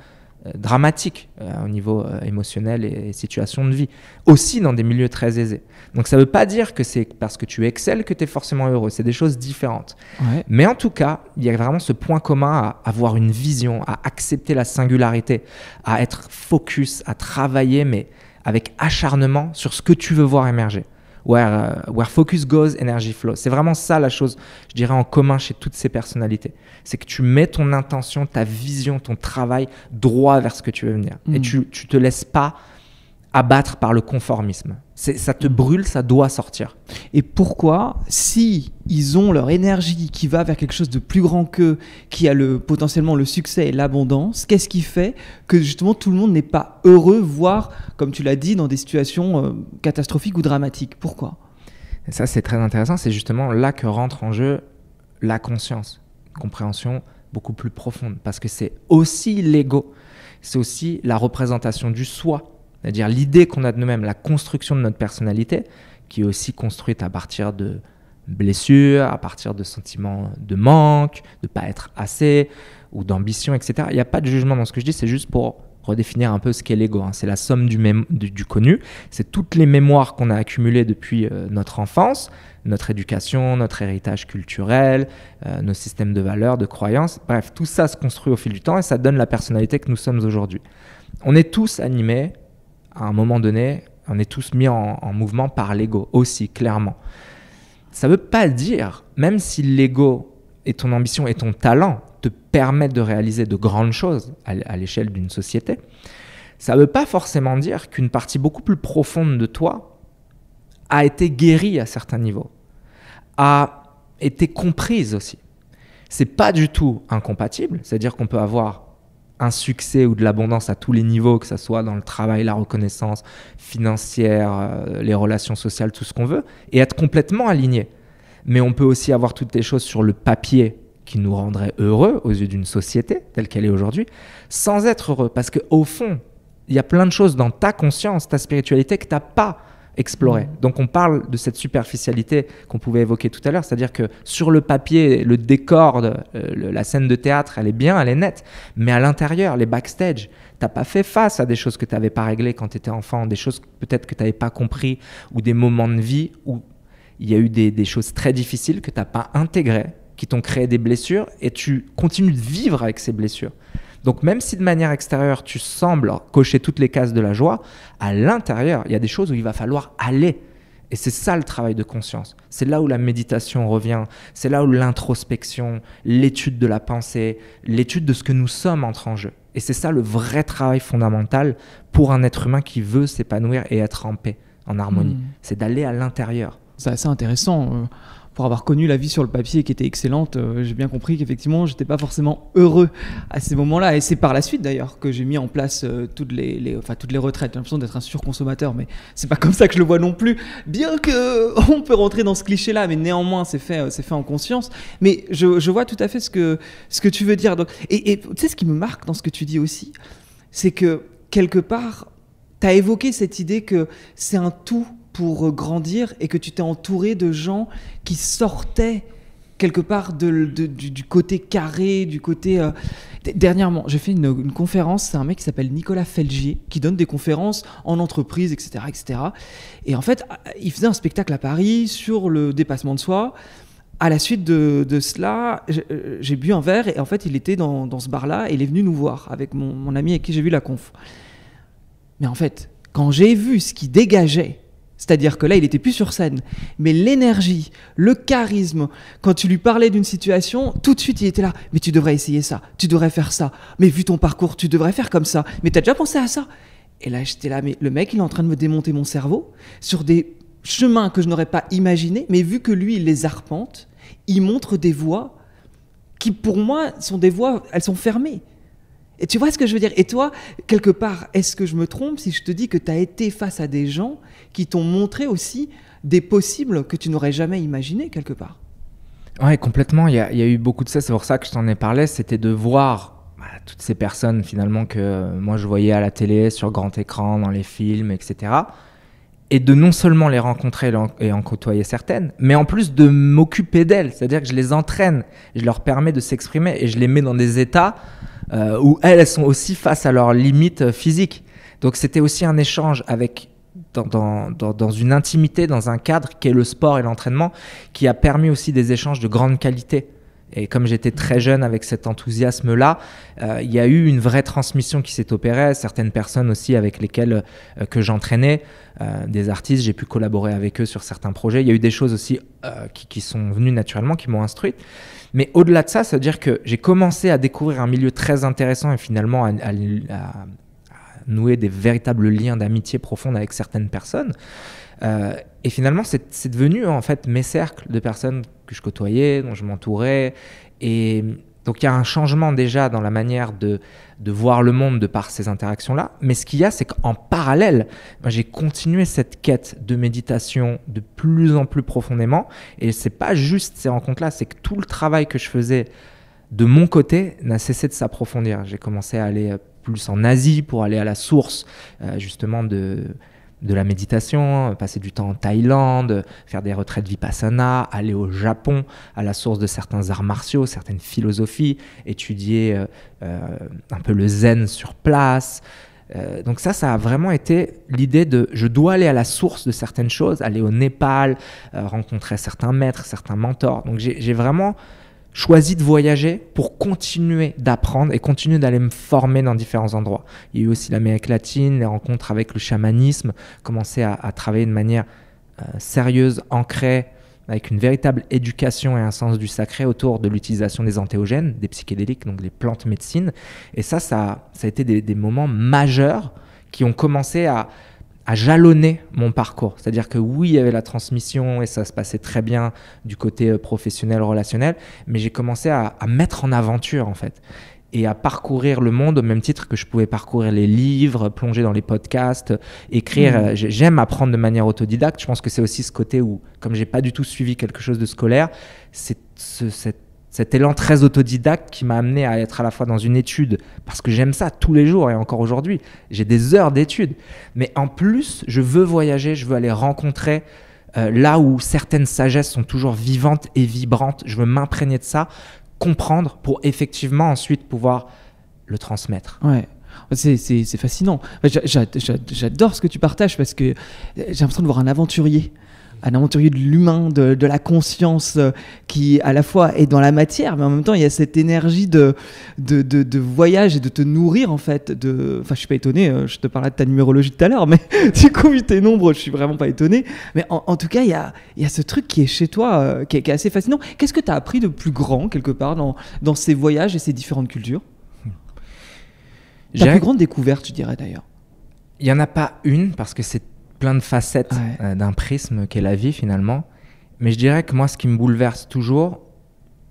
dramatique au niveau émotionnel et situation de vie, aussi dans des milieux très aisés. Donc ça ne veut pas dire que c'est parce que tu excelles que tu es forcément heureux, c'est des choses différentes. Mais en tout cas, il y a vraiment ce point commun à avoir une vision, à accepter la singularité, à être focus, à travailler, mais avec acharnement sur ce que tu veux voir émerger. Where focus goes, energy flows. C'est vraiment ça la chose, je dirais, en commun chez toutes ces personnalités. C'est que tu mets ton intention, ta vision, ton travail droit vers ce que tu veux venir. Et tu te laisses pas abattre par le conformisme. Ça te brûle, ça doit sortir. Et pourquoi, si ils ont leur énergie qui va vers quelque chose de plus grand qu'eux, qui a potentiellement le succès et l'abondance, qu'est-ce qui fait que justement tout le monde n'est pas heureux, voire, comme tu l'as dit, dans des situations catastrophiques ou dramatiques ? Pourquoi ? Et ça, c'est très intéressant. C'est justement là que rentre en jeu la conscience, une compréhension beaucoup plus profonde. Parce que c'est aussi l'ego, c'est aussi la représentation du soi. C'est-à-dire l'idée qu'on a de nous-mêmes, la construction de notre personnalité, qui est aussi construite à partir de blessures, à partir de sentiments de manque, de ne pas être assez, ou d'ambition, etc. Il n'y a pas de jugement dans ce que je dis, c'est juste pour redéfinir un peu ce qu'est l'ego. C'est la somme du connu, c'est toutes les mémoires qu'on a accumulées depuis notre enfance, notre éducation, notre héritage culturel, nos systèmes de valeurs, de croyances. Bref, tout ça se construit au fil du temps et ça donne la personnalité que nous sommes aujourd'hui. On est tous animés, à un moment donné, on est tous mis en mouvement par l'ego aussi, clairement. Ça ne veut pas dire, même si l'ego et ton ambition et ton talent te permettent de réaliser de grandes choses à l'échelle d'une société, ça ne veut pas forcément dire qu'une partie beaucoup plus profonde de toi a été guérie à certains niveaux, a été comprise aussi. C'est pas du tout incompatible, c'est-à-dire qu'on peut avoir un succès ou de l'abondance à tous les niveaux, que ce soit dans le travail, la reconnaissance financière, les relations sociales, tout ce qu'on veut, et être complètement aligné. Mais on peut aussi avoir toutes les choses sur le papier qui nous rendraient heureux aux yeux d'une société telle qu'elle est aujourd'hui, sans être heureux. Parce qu'au fond, il y a plein de choses dans ta conscience, ta spiritualité que tu n'as pas exploré. Donc on parle de cette superficialité qu'on pouvait évoquer tout à l'heure, c'est-à-dire que sur le papier, le décor, la scène de théâtre, elle est bien, elle est nette, mais à l'intérieur, les backstage, t'as pas fait face à des choses que tu n'avais pas réglées quand tu étais enfant, des choses peut-être que tu n'avais pas compris, ou des moments de vie où il y a eu des choses très difficiles que tu n'as pas intégrées, qui t'ont créé des blessures, et tu continues de vivre avec ces blessures. Donc même si de manière extérieure, tu sembles cocher toutes les cases de la joie, à l'intérieur, il y a des choses où il va falloir aller. Et c'est ça le travail de conscience. C'est là où la méditation revient, c'est là où l'introspection, l'étude de la pensée, l'étude de ce que nous sommes entre en jeu. Et c'est ça le vrai travail fondamental pour un être humain qui veut s'épanouir et être en paix, en harmonie. C'est d'aller à l'intérieur. C'est assez intéressant. Pour avoir connu la vie sur le papier qui était excellente, j'ai bien compris qu'effectivement, j'étais pas forcément heureux à ces moments-là. Et c'est par la suite d'ailleurs que j'ai mis en place toutes les retraites. J'ai l'impression d'être un surconsommateur, mais c'est pas comme ça que je le vois non plus. Bien que on peut rentrer dans ce cliché-là, mais néanmoins, c'est fait en conscience. Mais je vois tout à fait ce que tu veux dire. Donc, et tu sais, ce qui me marque dans ce que tu dis aussi, c'est que quelque part, tu as évoqué cette idée que c'est un tout pour grandir et que tu t'es entouré de gens qui sortaient quelque part du côté carré, du côté... Dernièrement, j'ai fait une conférence, c'est un mec qui s'appelle Nicolas Felgier, qui donne des conférences en entreprise, etc., etc. Et en fait, il faisait un spectacle à Paris sur le dépassement de soi. À la suite de cela, j'ai bu un verre et en fait, il était dans ce bar-là et il est venu nous voir avec mon ami avec qui j'ai vu la conf. Mais en fait, quand j'ai vu ce qu'il dégageait, c'est-à-dire que là, il n'était plus sur scène, mais l'énergie, le charisme, quand tu lui parlais d'une situation, tout de suite, il était là. Mais tu devrais essayer ça, tu devrais faire ça. Mais vu ton parcours, tu devrais faire comme ça. Mais tu as déjà pensé à ça? Et là, j'étais là, mais le mec, il est en train de me démonter mon cerveau sur des chemins que je n'aurais pas imaginés, mais vu que lui, il les arpente, il montre des voies qui, pour moi, sont des voies, elles sont fermées. Et tu vois ce que je veux dire? Et toi, quelque part, est-ce que je me trompe si je te dis que tu as été face à des gens qui t'ont montré aussi des possibles que tu n'aurais jamais imaginés quelque part? Ouais, complètement. Il y a eu beaucoup de ça. C'est pour ça que je t'en ai parlé. C'était de voir toutes ces personnes finalement que moi je voyais à la télé, sur grand écran, dans les films, etc. Et de non seulement les rencontrer et en côtoyer certaines, mais en plus de m'occuper d'elles. C'est-à-dire que je les entraîne, je leur permets de s'exprimer et je les mets dans des états où elles sont aussi face à leurs limites physiques. Donc c'était aussi un échange avec dans une intimité, dans un cadre qui est le sport et l'entraînement, qui a permis aussi des échanges de grande qualité. Et comme j'étais très jeune avec cet enthousiasme-là, il y a eu une vraie transmission qui s'est opérée. Certaines personnes aussi avec lesquelles que j'entraînais, des artistes, j'ai pu collaborer avec eux sur certains projets. Il y a eu des choses aussi qui sont venues naturellement, qui m'ont instruite. Mais au-delà de ça, ça veut dire que j'ai commencé à découvrir un milieu très intéressant et finalement à nouer des véritables liens d'amitié profonde avec certaines personnes. Et finalement, c'est devenu en fait mes cercles de personnes que je côtoyais, dont je m'entourais. Et donc, il y a un changement déjà dans la manière de voir le monde de par ces interactions-là. Mais ce qu'il y a, c'est qu'en parallèle, j'ai continué cette quête de méditation de plus en plus profondément. Et c'est pas juste ces rencontres-là, c'est que tout le travail que je faisais de mon côté n'a cessé de s'approfondir. J'ai commencé à aller plus en Asie pour aller à la source justement de la méditation, passer du temps en Thaïlande, faire des retraites vipassana, aller au Japon, à la source de certains arts martiaux, certaines philosophies, étudier un peu le zen sur place. Donc ça a vraiment été l'idée de je dois aller à la source de certaines choses, aller au Népal, rencontrer certains maîtres, certains mentors. Donc j'ai vraiment choisi de voyager pour continuer d'apprendre et continuer d'aller me former dans différents endroits. Il y a eu aussi l'Amérique latine, les rencontres avec le chamanisme, commencer à travailler de manière sérieuse, ancrée, avec une véritable éducation et un sens du sacré autour de l'utilisation des antéogènes, des psychédéliques, donc les plantes médecines. Et ça a été des moments majeurs qui ont commencé à jalonner mon parcours. C'est-à-dire que oui, il y avait la transmission et ça se passait très bien du côté professionnel, relationnel, mais j'ai commencé à mettre en aventure en fait et à parcourir le monde au même titre que je pouvais parcourir les livres, plonger dans les podcasts, écrire. J'aime apprendre de manière autodidacte. Je pense que c'est aussi ce côté où, comme j'ai pas du tout suivi quelque chose de scolaire, c'est cet élan très autodidacte qui m'a amené à être à la fois dans une étude, parce que j'aime ça tous les jours et encore aujourd'hui. J'ai des heures d'études. Mais en plus, je veux voyager, je veux aller rencontrer là où certaines sagesses sont toujours vivantes et vibrantes. Je veux m'imprégner de ça, comprendre pour effectivement ensuite pouvoir le transmettre. Ouais. C'est fascinant. J'adore ce que tu partages parce que j'ai l'impression de voir un aventurier de l'humain, de la conscience qui à la fois est dans la matière, mais en même temps il y a cette énergie de voyage et de te nourrir en fait. Enfin, je suis pas étonné, je te parlais de ta numérologie tout à l'heure, mais du coup, vu tes nombres, je suis vraiment pas étonné. Mais en tout cas, il y a ce truc qui est chez toi, qui est assez fascinant. Qu'est-ce que tu as appris de plus grand quelque part dans ces voyages et ces différentes cultures? Ta plus grande découverte, je dirais d'ailleurs. Il y en a pas une parce que c'est plein de facettes d'un prisme qu'est la vie finalement. Mais je dirais que moi, ce qui me bouleverse toujours,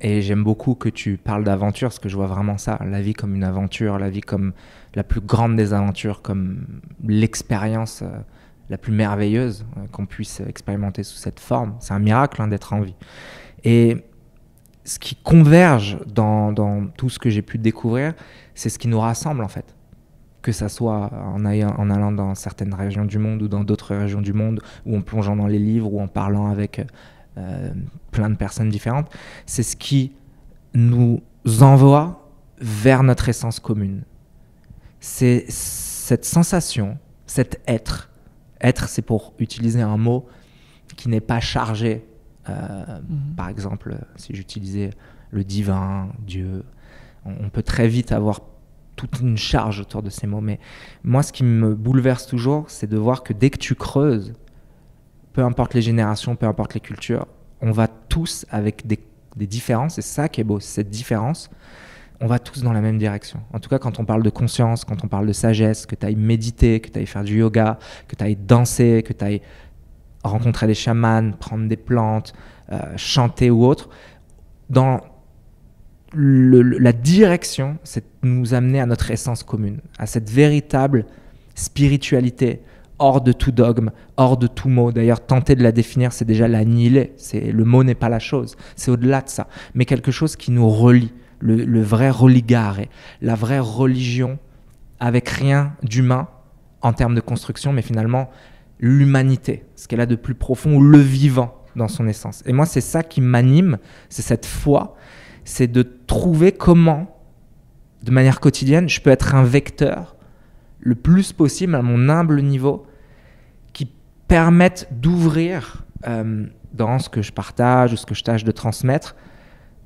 et j'aime beaucoup que tu parles d'aventure, parce que je vois vraiment ça, la vie comme une aventure, la vie comme la plus grande des aventures, comme l'expérience la plus merveilleuse qu'on puisse expérimenter sous cette forme. C'est un miracle d'être en vie. Et ce qui converge dans tout ce que j'ai pu découvrir, c'est ce qui nous rassemble en fait. Que ça soit en allant dans certaines régions du monde ou dans d'autres régions du monde, ou en plongeant dans les livres, ou en parlant avec plein de personnes différentes, c'est ce qui nous envoie vers notre essence commune. C'est cette sensation, cet être. Être, c'est pour utiliser un mot qui n'est pas chargé. Par exemple, si j'utilisais le divin, Dieu, on peut très vite avoir toute une charge autour de ces mots. Mais moi, ce qui me bouleverse toujours, c'est de voir que dès que tu creuses, peu importe les générations, peu importe les cultures, on va tous avec des différences, et c'est ça qui est beau, c'est cette différence, on va tous dans la même direction. En tout cas, quand on parle de conscience, quand on parle de sagesse, que tu ailles méditer, que tu ailles faire du yoga, que tu ailles danser, que tu ailles rencontrer des chamans, prendre des plantes, chanter ou autre, dans la direction, c'est de nous amener à notre essence commune, à cette véritable spiritualité hors de tout dogme, hors de tout mot. D'ailleurs, tenter de la définir, c'est déjà l'annihiler. Le mot n'est pas la chose, c'est au-delà de ça. Mais quelque chose qui nous relie, le vrai religare, la vraie religion avec rien d'humain en termes de construction, mais finalement l'humanité, ce qu'elle a de plus profond, ou le vivant dans son essence. Et moi, c'est ça qui m'anime, c'est cette foi, c'est de trouver comment, de manière quotidienne, je peux être un vecteur le plus possible à mon humble niveau qui permette d'ouvrir dans ce que je partage ou ce que je tâche de transmettre,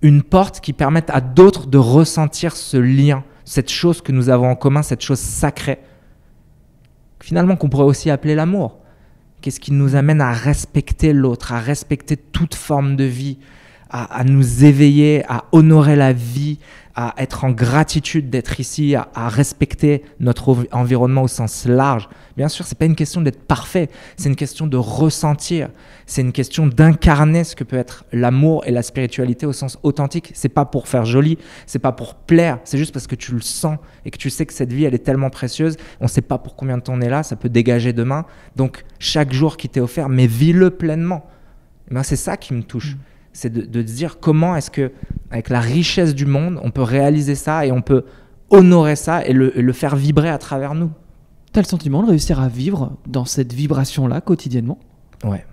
une porte qui permette à d'autres de ressentir ce lien, cette chose que nous avons en commun, cette chose sacrée, finalement qu'on pourrait aussi appeler l'amour. Qu'est-ce qui nous amène à respecter l'autre, à respecter toute forme de vie, à nous éveiller, à honorer la vie, à être en gratitude d'être ici, à respecter notre environnement au sens large. Bien sûr, ce n'est pas une question d'être parfait, c'est une question de ressentir, c'est une question d'incarner ce que peut être l'amour et la spiritualité au sens authentique. Ce n'est pas pour faire joli, ce n'est pas pour plaire, c'est juste parce que tu le sens et que tu sais que cette vie, elle est tellement précieuse, on ne sait pas pour combien de temps on est là, ça peut dégager demain. Donc, chaque jour qui t'est offert, mais vis-le pleinement. Et ben, c'est ça qui me touche. C'est de dire comment est-ce que, avec la richesse du monde, on peut réaliser ça et on peut honorer ça et le faire vibrer à travers nous. Tu as le sentiment de réussir à vivre dans cette vibration-là quotidiennement? Ouais.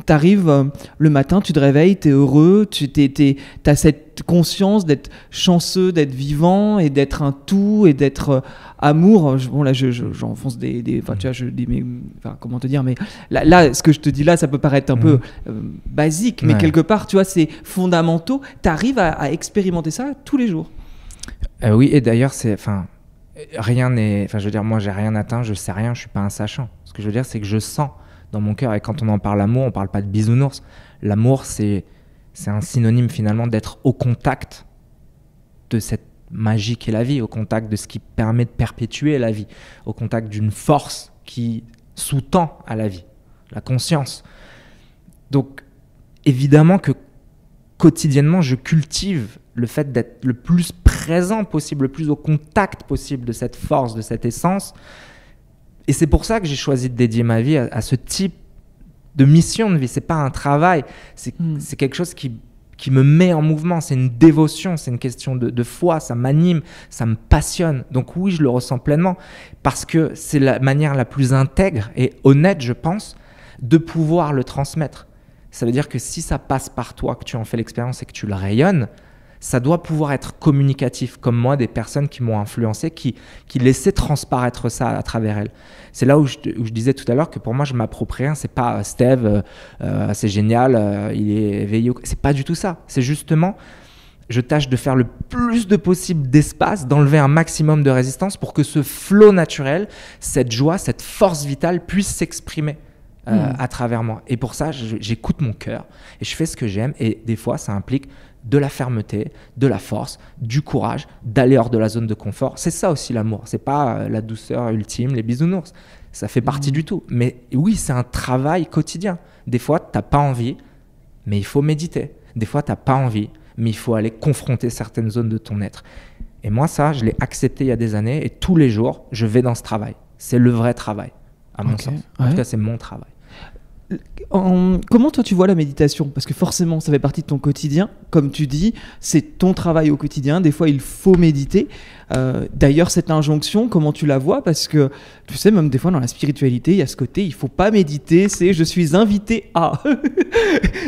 T'arrives le matin, tu te réveilles, t'es heureux, t'as cette conscience d'être chanceux, d'être vivant et d'être un tout et d'être amour. Bon là, j'enfonce enfin tu vois, je dis mais, enfin comment te dire, mais là, ce que je te dis là, ça peut paraître un peu basique, mais quelque part, tu vois, c'est fondamentaux. T'arrives à expérimenter ça tous les jours. Oui, et d'ailleurs, rien n'est, enfin je veux dire, moi j'ai rien atteint, je sais rien, je suis pas un sachant. Ce que je veux dire, c'est que je sens. dans mon cœur. Et quand on en parle amour, on parle pas de bisounours. L'amour, c'est un synonyme finalement d'être au contact de cette magie qu'est la vie, au contact de ce qui permet de perpétuer la vie, au contact d'une force qui sous-tend à la vie, la conscience. Donc, évidemment que quotidiennement, je cultive le fait d'être le plus présent possible, le plus au contact possible de cette force, de cette essence. Et c'est pour ça que j'ai choisi de dédier ma vie à ce type de mission de vie. C'est pas un travail, c'est quelque chose qui me met en mouvement, c'est une dévotion, c'est une question de foi, ça m'anime, ça me passionne. Donc oui, je le ressens pleinement, parce que c'est la manière la plus intègre et honnête, je pense, de pouvoir le transmettre. Ça veut dire que si ça passe par toi, que tu en fais l'expérience et que tu le rayonnes, ça doit pouvoir être communicatif, comme moi, des personnes qui m'ont influencé, qui laissaient transparaître ça à travers elles. C'est là où je disais tout à l'heure que pour moi, je m'approprie rien. C'est pas Steve, c'est génial, il est éveillé. C'est pas du tout ça. C'est justement, je tâche de faire le plus de possible d'espace, d'enlever un maximum de résistance pour que ce flot naturel, cette joie, cette force vitale puisse s'exprimer à travers moi. Et pour ça, j'écoute mon cœur et je fais ce que j'aime. Et des fois, ça implique de la fermeté, de la force, du courage, d'aller hors de la zone de confort. C'est ça aussi l'amour. C'est pas la douceur ultime, les bisounours. Ça fait partie du tout. Mais oui, c'est un travail quotidien. Des fois, t'as pas envie, mais il faut méditer. Des fois, t'as pas envie, mais il faut aller confronter certaines zones de ton être. Et moi, ça, je l'ai accepté il y a des années. Et tous les jours, je vais dans ce travail. C'est le vrai travail, à mon sens. En tout cas, c'est mon travail. Comment toi tu vois la méditation? Parce que forcément ça fait partie de ton quotidien, comme tu dis, c'est ton travail au quotidien, des fois il faut méditer. D'ailleurs cette injonction, comment tu la vois? Parce que tu sais, même des fois dans la spiritualité, il y a ce côté, il faut pas méditer, c'est je suis invité à.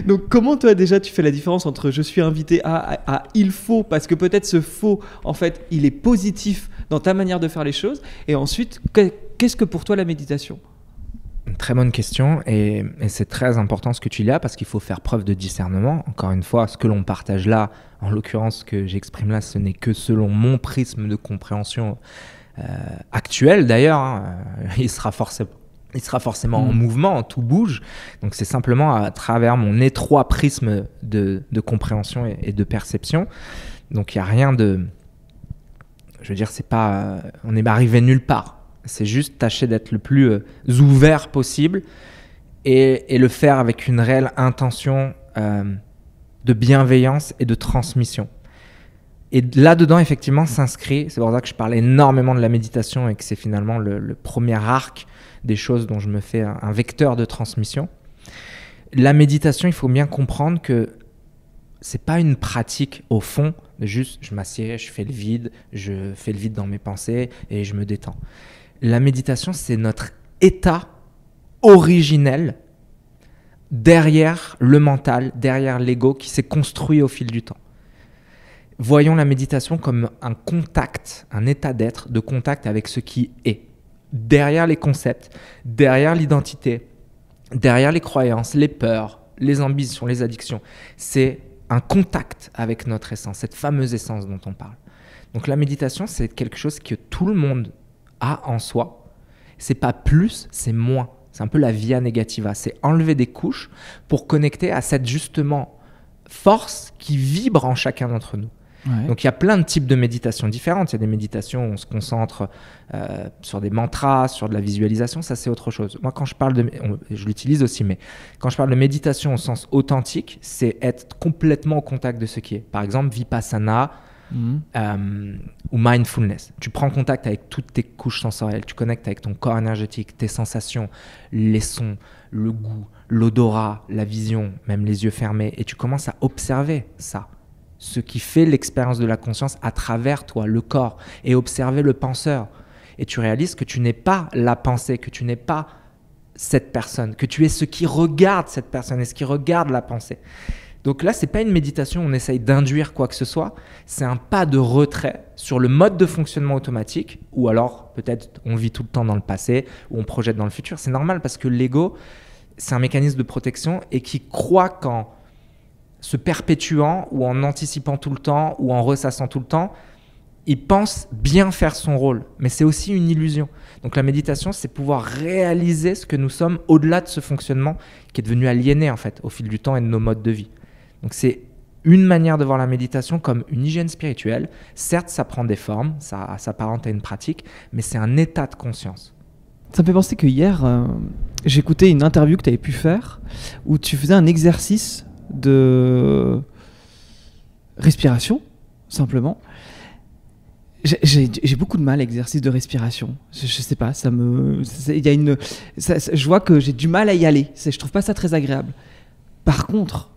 Donc comment toi déjà tu fais la différence entre je suis invité à il faut, parce que peut-être ce faut, en fait, il est positif dans ta manière de faire les choses, et ensuite, qu'est-ce que pour toi la méditation? Une très bonne question et c'est très important ce que tu dis là parce qu'il faut faire preuve de discernement. Encore une fois, ce que l'on partage là, en l'occurrence ce que j'exprime là, ce n'est que selon mon prisme de compréhension actuel d'ailleurs. Il sera forcément en mouvement, tout bouge. Donc c'est simplement à travers mon étroit prisme de compréhension et de perception. Donc il n'y a rien de... Je veux dire, c'est pas... on n'est arrivé nulle part. C'est juste tâcher d'être le plus ouvert possible et le faire avec une réelle intention de bienveillance et de transmission. Et là-dedans, effectivement, s'inscrit, c'est pour ça que je parle énormément de la méditation et que c'est finalement le premier arc des choses dont je me fais un vecteur de transmission. La méditation, il faut bien comprendre que c'est pas une pratique au fond, de juste je m'assieds, je fais le vide dans mes pensées et je me détends. La méditation, c'est notre état originel derrière le mental, derrière l'ego qui s'est construit au fil du temps. Voyons la méditation comme un contact, un état d'être, de contact avec ce qui est. Derrière les concepts, derrière l'identité, derrière les croyances, les peurs, les ambitions, les addictions. C'est un contact avec notre essence, cette fameuse essence dont on parle. Donc la méditation, c'est quelque chose que tout le monde a en soi. C'est pas plus, c'est moins. C'est un peu la via negativa. C'est enlever des couches pour connecter à cette justement force qui vibre en chacun d'entre nous. Ouais. Donc il y a plein de types de méditations différentes. Il y a des méditations où on se concentre sur des mantras, sur de la visualisation, ça c'est autre chose. Moi quand je parle je l'utilise aussi, mais quand je parle de méditation au sens authentique, c'est être complètement au contact de ce qui est. Par exemple, Vipassana, ou mindfulness. Tu prends contact avec toutes tes couches sensorielles, tu connectes avec ton corps énergétique, tes sensations, les sons, le goût, l'odorat, la vision, même les yeux fermés, et tu commences à observer ça, ce qui fait l'expérience de la conscience à travers toi, le corps, et observer le penseur. Et tu réalises que tu n'es pas la pensée, que tu n'es pas cette personne, que tu es ce qui regarde cette personne et ce qui regarde la pensée. Donc là, ce n'est pas une méditation où on essaye d'induire quoi que ce soit, c'est un pas de retrait sur le mode de fonctionnement automatique, ou alors peut-être on vit tout le temps dans le passé, ou on projette dans le futur. C'est normal parce que l'ego, c'est un mécanisme de protection et qui croit qu'en se perpétuant, ou en anticipant tout le temps, ou en ressassant tout le temps, il pense bien faire son rôle, mais c'est aussi une illusion. Donc la méditation, c'est pouvoir réaliser ce que nous sommes au-delà de ce fonctionnement qui est devenu aliéné en fait au fil du temps et de nos modes de vie. Donc c'est une manière de voir la méditation comme une hygiène spirituelle. Certes, ça prend des formes, ça s'apparente à une pratique, mais c'est un état de conscience. Ça me fait penser que hier, j'écoutais une interview que tu avais pu faire où tu faisais un exercice de respiration, simplement. J'ai beaucoup de mal à l'exercice de respiration. Je sais pas, je vois que j'ai du mal à y aller. Je trouve pas ça très agréable. Par contre,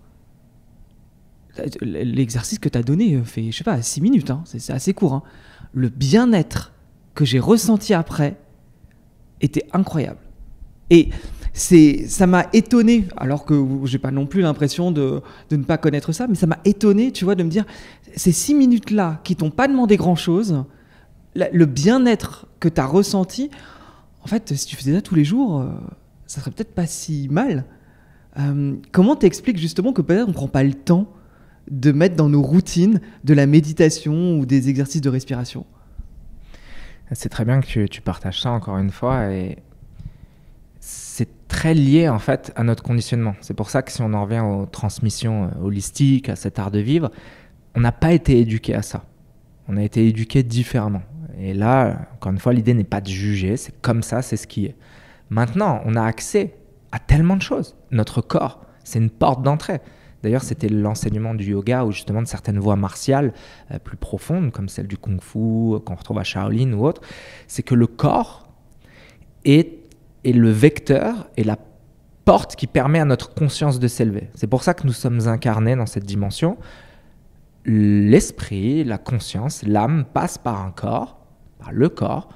l'exercice que tu as donné fait, je sais pas, 6 minutes. Hein, c'est assez court. Hein. Le bien-être que j'ai ressenti après était incroyable. Et ça m'a étonné, alors que j'ai pas non plus l'impression de ne pas connaître ça, mais ça m'a étonné, tu vois, de me dire, ces 6 minutes-là qui t'ont pas demandé grand-chose, le bien-être que tu as ressenti, en fait, si tu faisais ça tous les jours, ça serait peut-être pas si mal. Comment t'expliques justement que peut-être on prend pas le temps de mettre dans nos routines de la méditation ou des exercices de respiration? C'est très bien que tu partages ça encore une fois, et c'est très lié en fait à notre conditionnement. C'est pour ça que si on en revient aux transmissions holistiques, à cet art de vivre, on n'a pas été éduqué à ça. On a été éduqué différemment. Et là, encore une fois, l'idée n'est pas de juger, c'est comme ça, c'est ce qui est. Maintenant, on a accès à tellement de choses. Notre corps, c'est une porte d'entrée. D'ailleurs, c'était l'enseignement du yoga ou justement de certaines voies martiales plus profondes, comme celle du kung-fu qu'on retrouve à Shaolin ou autre. C'est que le corps est le vecteur et la porte qui permet à notre conscience de s'élever. C'est pour ça que nous sommes incarnés dans cette dimension. L'esprit, la conscience, l'âme passe par un corps, par le corps,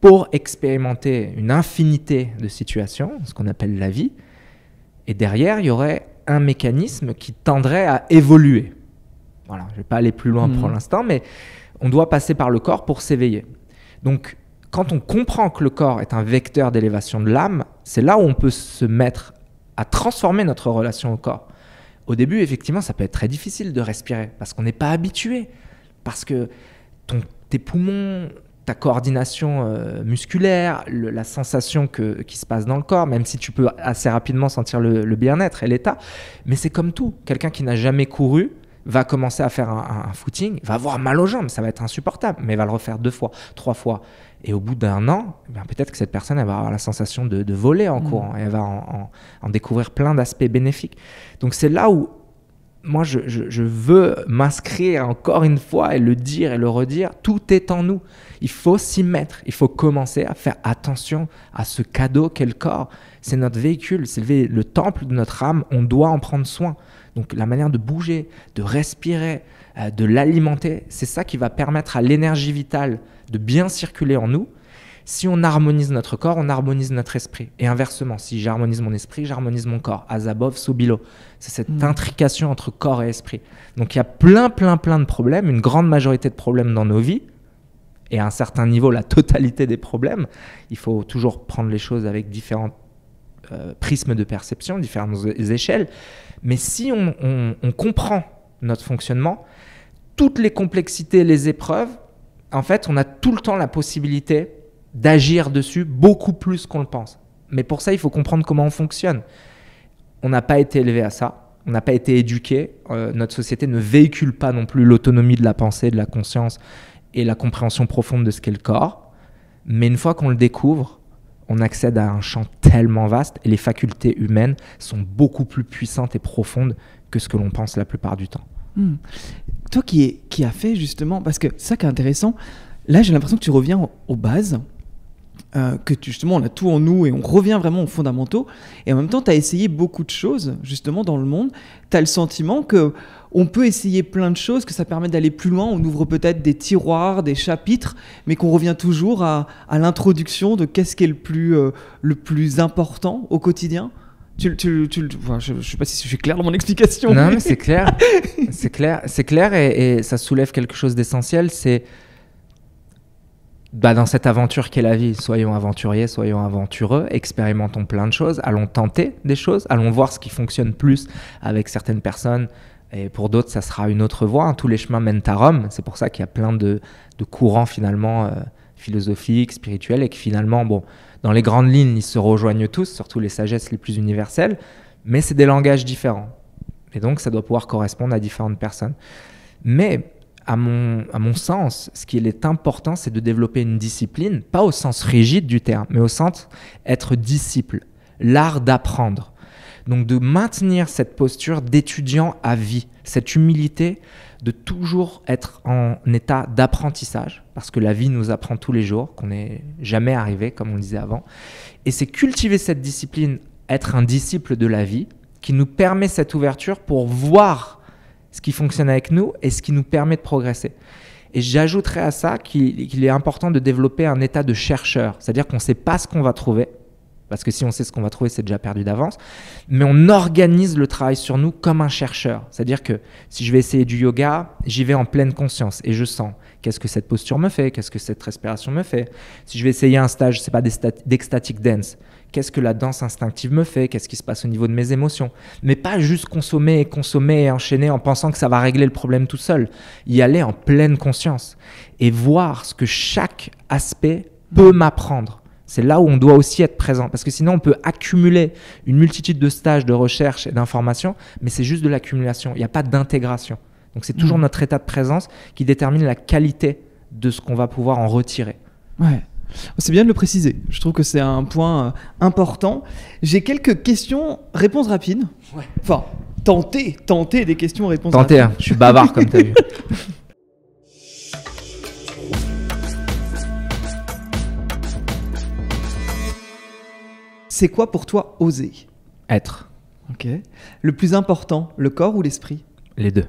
pour expérimenter une infinité de situations, ce qu'on appelle la vie. Et derrière, il y aurait un mécanisme qui tendrait à évoluer. Voilà, je ne vais pas aller plus loin pour l'instant, mais on doit passer par le corps pour s'éveiller. Donc, quand on comprend que le corps est un vecteur d'élévation de l'âme, c'est là où on peut se mettre à transformer notre relation au corps. Au début, effectivement, ça peut être très difficile de respirer parce qu'on n'est pas habitué, parce que tes poumons, ta coordination musculaire, la sensation qui se passe dans le corps, même si tu peux assez rapidement sentir le bien-être et l'état, mais c'est comme tout. Quelqu'un qui n'a jamais couru va commencer à faire un footing, va avoir mal aux jambes, ça va être insupportable, mais il va le refaire 2 fois, 3 fois. Et au bout d'1 an, peut-être que cette personne elle va avoir la sensation de voler en courant, et elle va en découvrir plein d'aspects bénéfiques. Donc c'est là où moi je veux m'inscrire encore une fois et le dire et le redire, tout est en nous. Il faut s'y mettre, il faut commencer à faire attention à ce cadeau qu'est le corps. C'est notre véhicule, c'est le temple de notre âme, on doit en prendre soin. Donc la manière de bouger, de respirer, de l'alimenter, c'est ça qui va permettre à l'énergie vitale de bien circuler en nous. Si on harmonise notre corps, on harmonise notre esprit. Et inversement, si j'harmonise mon esprit, j'harmonise mon corps. Azabov, Sobilo. C'est cette intrication entre corps et esprit. Donc il y a plein de problèmes, une grande majorité de problèmes dans nos vies, et à un certain niveau, la totalité des problèmes. Il faut toujours prendre les choses avec différents prismes de perception, différentes échelles. Mais si on comprend notre fonctionnement, toutes les complexités, les épreuves, en fait, on a tout le temps la possibilité d'agir dessus beaucoup plus qu'on le pense. Mais pour ça, il faut comprendre comment on fonctionne. On n'a pas été élevé à ça, on n'a pas été éduqué. Notre société ne véhicule pas non plus l'autonomie de la pensée, de la conscience et la compréhension profonde de ce qu'est le corps. Mais une fois qu'on le découvre, on accède à un champ tellement vaste et les facultés humaines sont beaucoup plus puissantes et profondes que ce que l'on pense la plupart du temps. Toi qui as fait justement, parce que c'est ça qui est intéressant, là j'ai l'impression que tu reviens aux bases, justement on a tout en nous et on revient vraiment aux fondamentaux, et en même temps tu as essayé beaucoup de choses justement dans le monde. Tu as le sentiment qu'on peut essayer plein de choses, que ça permet d'aller plus loin, on ouvre peut-être des tiroirs, des chapitres, mais qu'on revient toujours à l'introduction de qu'est-ce qui est le plus important au quotidien. Je ne sais pas si je suis clair dans mon explication. Non, mais c'est clair. c'est clair et ça soulève quelque chose d'essentiel. C'est dans cette aventure qu'est la vie, soyons aventuriers, soyons aventureux, expérimentons plein de choses, allons tenter des choses, allons voir ce qui fonctionne plus avec certaines personnes, Et pour d'autres, ça sera une autre voie. Hein. Tous les chemins mènent à Rome. C'est pour ça qu'il y a plein de courants finalement philosophiques, spirituels, et que finalement, bon, dans les grandes lignes, ils se rejoignent tous, surtout les sagesses les plus universelles, mais c'est des langages différents. Et donc, ça doit pouvoir correspondre à différentes personnes. Mais à mon sens, ce qui est important, c'est de développer une discipline, pas au sens rigide du terme, mais au sens être disciple, l'art d'apprendre. Donc de maintenir cette posture d'étudiant à vie, cette humilité de toujours être en état d'apprentissage, parce que la vie nous apprend tous les jours, qu'on n'est jamais arrivé, comme on le disait avant. Et c'est cultiver cette discipline, être un disciple de la vie, qui nous permet cette ouverture pour voir ce qui fonctionne avec nous et ce qui nous permet de progresser. Et j'ajouterais à ça qu'il est important de développer un état de chercheur, c'est-à-dire qu'on ne sait pas ce qu'on va trouver, parce que si on sait ce qu'on va trouver, c'est déjà perdu d'avance, mais on organise le travail sur nous comme un chercheur. C'est-à-dire que si je vais essayer du yoga, j'y vais en pleine conscience et je sens qu'est-ce que cette posture me fait, qu'est-ce que cette respiration me fait. Si je vais essayer un stage, c'est pas d'ecstatic dance, qu'est-ce que la danse instinctive me fait, qu'est-ce qui se passe au niveau de mes émotions. Mais pas juste consommer et enchaîner en pensant que ça va régler le problème tout seul. Y aller en pleine conscience et voir ce que chaque aspect peut m'apprendre. C'est là où on doit aussi être présent, parce que sinon on peut accumuler une multitude de stages, de recherche et d'informations, mais c'est juste de l'accumulation, il n'y a pas d'intégration. Donc c'est toujours notre état de présence qui détermine la qualité de ce qu'on va pouvoir en retirer. Ouais, c'est bien de le préciser, je trouve que c'est un point important. J'ai quelques questions, réponses rapides. Ouais. Enfin, tenter des questions, réponses rapides. Tenter, hein. Je suis bavard comme tu as vu. C'est quoi pour toi oser? Être. Ok. Le plus important, le corps ou l'esprit? Les deux.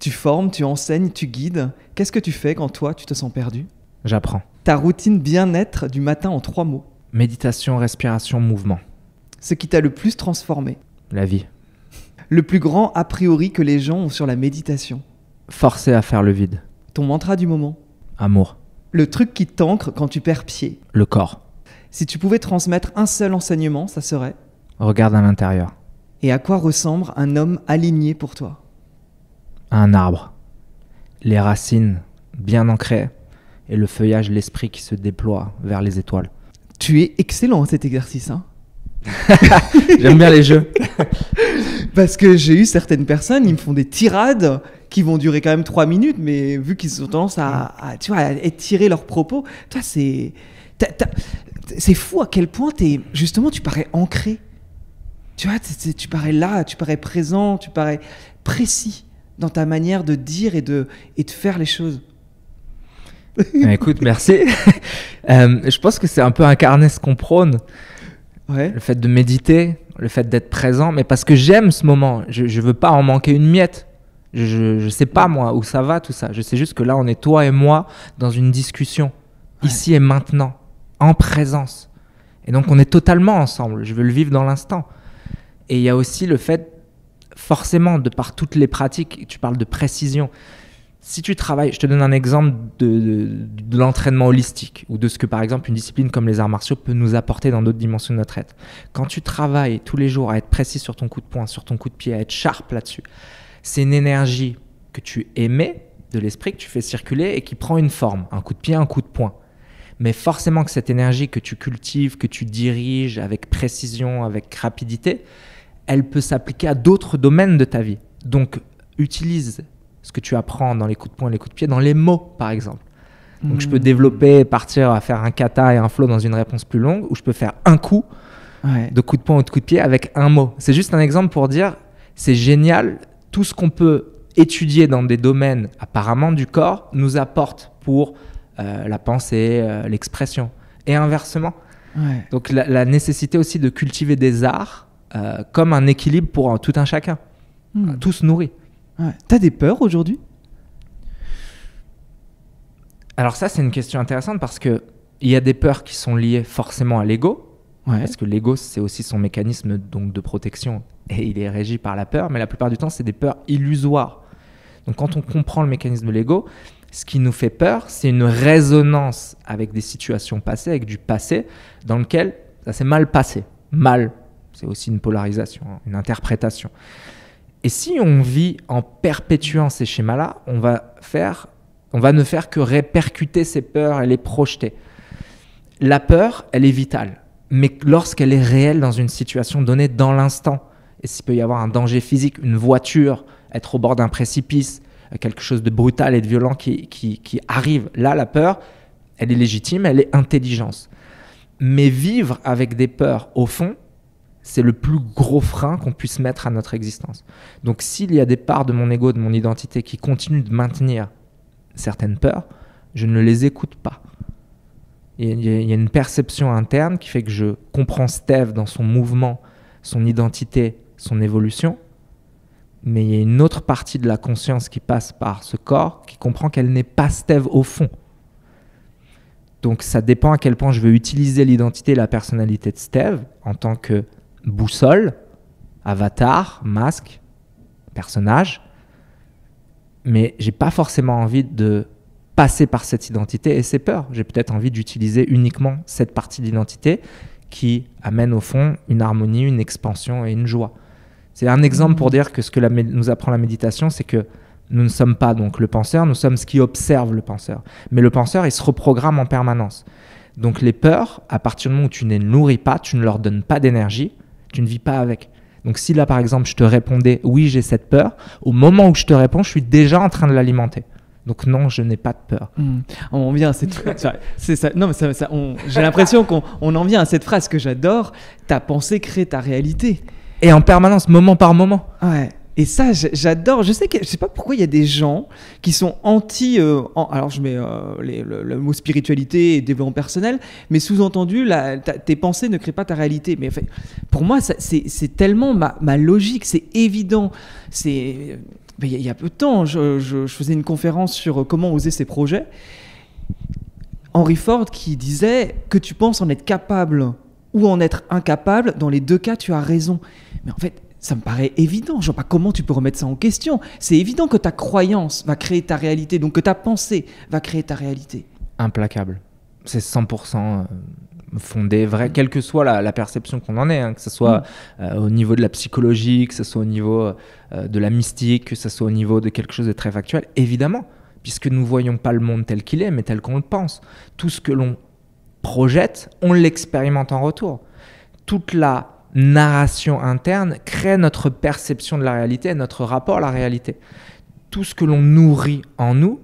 Tu formes, tu enseignes, tu guides. Qu'est-ce que tu fais quand toi, tu te sens perdu? J'apprends. Ta routine bien-être du matin en 3 mots. Méditation, respiration, mouvement. Ce qui t'a le plus transformé. La vie. Le plus grand a priori que les gens ont sur la méditation. Forcer à faire le vide. Ton mantra du moment. Amour. Le truc qui t'ancre quand tu perds pied. Le corps. Si tu pouvais transmettre un seul enseignement, ça serait? Regarde à l'intérieur. Et à quoi ressemble un homme aligné pour toi? Un arbre. Les racines bien ancrées et le feuillage, l'esprit qui se déploie vers les étoiles. Tu es excellent à cet exercice, hein? J'aime bien les jeux. Parce que j'ai eu certaines personnes, ils me font des tirades qui vont durer quand même 3 minutes, mais vu qu'ils ont tendance à étirer leurs propos, toi c'est fou à quel point justement tu parais ancré. Tu vois, tu parais là, tu parais présent, tu parais précis dans ta manière de dire et de faire les choses. Écoute, merci. Je pense que c'est un peu incarner ce qu'on prône. Ouais. Le fait de méditer, le fait d'être présent, mais parce que j'aime ce moment. Je veux pas en manquer une miette. Je sais pas moi où ça va tout ça. Je sais juste que là on est toi et moi dans une discussion, ici et maintenant, en présence. Et donc on est totalement ensemble. Je veux le vivre dans l'instant. Et il y a aussi le fait, forcément, de par toutes les pratiques, tu parles de précision. Si tu travailles, je te donne un exemple de l'entraînement holistique ou de ce que, par exemple, une discipline comme les arts martiaux peut nous apporter dans d'autres dimensions de notre être. Quand tu travailles tous les jours à être précis sur ton coup de poing, sur ton coup de pied, à être sharp là-dessus, c'est une énergie que tu émets de l'esprit, que tu fais circuler et qui prend une forme, un coup de pied, un coup de poing. Mais forcément que cette énergie que tu cultives, que tu diriges avec précision, avec rapidité, elle peut s'appliquer à d'autres domaines de ta vie. Donc, utilise ce que tu apprends dans les coups de poing et les coups de pied, dans les mots, par exemple. Donc, je peux développer, partir à faire un kata et un flow dans une réponse plus longue, ou je peux faire un coup de coup de poing ou de coup de pied avec un mot. C'est juste un exemple pour dire, c'est génial, tout ce qu'on peut étudier dans des domaines apparemment du corps nous apporte pour la pensée, l'expression. Et inversement. Ouais. Donc, la nécessité aussi de cultiver des arts comme un équilibre pour tout un chacun. Tous nourris. Ouais. T'as des peurs aujourd'hui? Alors ça, c'est une question intéressante parce qu'il y a des peurs qui sont liées forcément à l'ego. Ouais. Parce que l'ego, c'est aussi son mécanisme donc, de protection et il est régi par la peur. Mais la plupart du temps, c'est des peurs illusoires. Donc quand on comprend le mécanisme de l'ego, ce qui nous fait peur, c'est une résonance avec des situations passées, avec du passé, dans lequel ça s'est mal passé. Mal, c'est aussi une polarisation, une interprétation. Et si on vit en perpétuant ces schémas-là, on va ne faire que répercuter ces peurs et les projeter. La peur, elle est vitale, mais lorsqu'elle est réelle dans une situation donnée dans l'instant, et s'il peut y avoir un danger physique, une voiture, être au bord d'un précipice, quelque chose de brutal et de violent qui arrive, là, la peur, elle est légitime, elle est intelligence. Mais vivre avec des peurs, au fond, c'est le plus gros frein qu'on puisse mettre à notre existence. Donc s'il y a des parts de mon ego, de mon identité qui continuent de maintenir certaines peurs, je ne les écoute pas. Il y a une perception interne qui fait que je comprends Steve dans son mouvement, son identité, son évolution, mais il y a une autre partie de la conscience qui passe par ce corps qui comprend qu'elle n'est pas Steve au fond. Donc ça dépend à quel point je veux utiliser l'identité et la personnalité de Steve en tant que boussole, avatar, masque, personnage, mais j'ai pas forcément envie de passer par cette identité et ses peurs. J'ai peut-être envie d'utiliser uniquement cette partie d'identité qui amène au fond une harmonie, une expansion et une joie. C'est un exemple pour dire que ce que nous apprend la méditation, c'est que nous ne sommes pas donc le penseur, nous sommes ce qui observe le penseur. Mais le penseur, il se reprogramme en permanence. Donc les peurs, à partir du moment où tu ne les nourris pas, tu ne leur donnes pas d'énergie, tu ne vis pas avec. Donc si là, par exemple, je te répondais « oui, j'ai cette peur », au moment où je te réponds, je suis déjà en train de l'alimenter. Donc non, je n'ai pas de peur. On vient à cette phrase. C'est ça. Non, mais j'ai l'impression qu'on en vient à cette phrase que j'adore. Ta pensée crée ta réalité. Et en permanence, moment par moment. Ouais. Et ça, j'adore. Je sais pas pourquoi il y a des gens qui sont alors je mets le mot spiritualité et développement personnel, mais sous-entendu, tes pensées ne créent pas ta réalité. Mais en fait, pour moi, c'est tellement ma logique, c'est évident. Il y a peu de temps, je faisais une conférence sur comment oser ses projets. Henry Ford qui disait que tu penses en être capable ou en être incapable, dans les deux cas, tu as raison. Mais en fait, ça me paraît évident. Je ne vois pas comment tu peux remettre ça en question. C'est évident que ta croyance va créer ta réalité, donc que ta pensée va créer ta réalité. Implacable. C'est 100% fondé, vrai, quelle que soit la perception qu'on en ait, hein, que ce soit au niveau de la psychologie, que ce soit au niveau de la mystique, que ce soit au niveau de quelque chose de très factuel, évidemment, puisque nous ne voyons pas le monde tel qu'il est, mais tel qu'on le pense. Tout ce que l'on projette, on l'expérimente en retour. Toute la narration interne crée notre perception de la réalité, notre rapport à la réalité. Tout ce que l'on nourrit en nous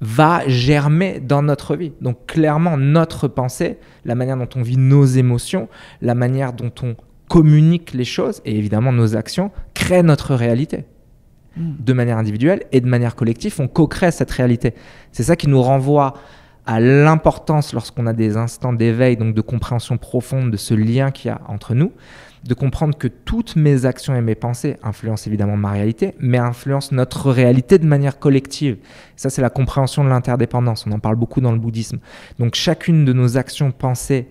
va germer dans notre vie. Donc clairement, notre pensée, la manière dont on vit nos émotions, la manière dont on communique les choses, et évidemment nos actions, créent notre réalité. De manière individuelle et de manière collective, on co-crée cette réalité. C'est ça qui nous renvoie à l'importance, lorsqu'on a des instants d'éveil, donc de compréhension profonde de ce lien qu'il y a entre nous, de comprendre que toutes mes actions et mes pensées influencent évidemment ma réalité, mais influencent notre réalité de manière collective. Ça, c'est la compréhension de l'interdépendance. On en parle beaucoup dans le bouddhisme. Donc, chacune de nos actions, pensées,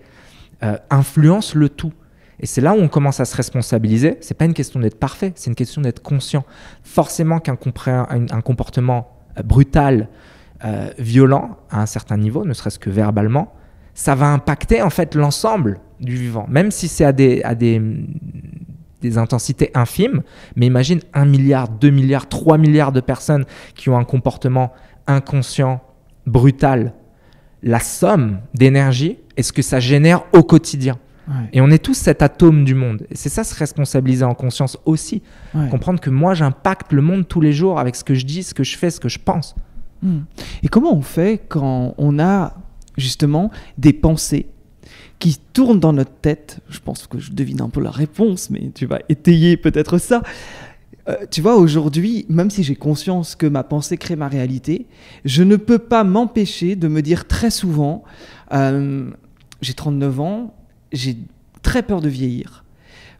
influence le tout. Et c'est là où on commence à se responsabiliser. C'est pas une question d'être parfait, c'est une question d'être conscient. Forcément qu'un comportement brutal, violent à un certain niveau, ne serait-ce que verbalement, ça va impacter en fait l'ensemble du vivant, même si c'est à des intensités infimes. Mais imagine 1 milliard, 2 milliards, 3 milliards de personnes qui ont un comportement inconscient, brutal. La somme d'énergie et ce que ça génère au quotidien. Ouais. Et on est tous cet atome du monde. Et c'est ça, se responsabiliser en conscience aussi. Ouais. Comprendre que moi, j'impacte le monde tous les jours avec ce que je dis, ce que je fais, ce que je pense. Et comment on fait quand on a justement des pensées qui tournent dans notre tête? Je pense que je devine un peu la réponse, mais tu vas étayer peut-être ça. Tu vois, aujourd'hui, même si j'ai conscience que ma pensée crée ma réalité, je ne peux pas m'empêcher de me dire très souvent j'ai 39 ans, j'ai très peur de vieillir.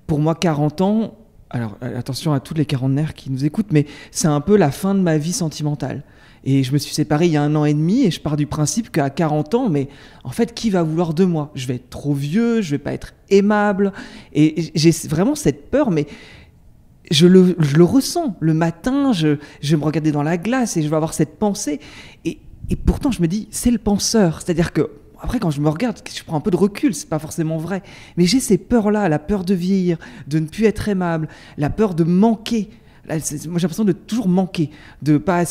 Pour moi, 40 ans, alors attention à tous les quarantenaires qui nous écoutent, mais c'est un peu la fin de ma vie sentimentale. Et je me suis séparé il y a 1 an et demi et je pars du principe qu'à 40 ans, mais en fait, qui va vouloir de moi? Je vais être trop vieux, je vais pas être aimable. Et j'ai vraiment cette peur, mais je le ressens. Le matin, je vais me regarder dans la glace et je vais avoir cette pensée. Et pourtant, je me dis, c'est le penseur. C'est-à-dire que après, quand je me regarde, je prends un peu de recul, c'est pas forcément vrai. Mais j'ai ces peurs-là, la peur de vieillir, de ne plus être aimable, la peur de manquer Là, moi, j'ai l'impression de toujours manquer, de pas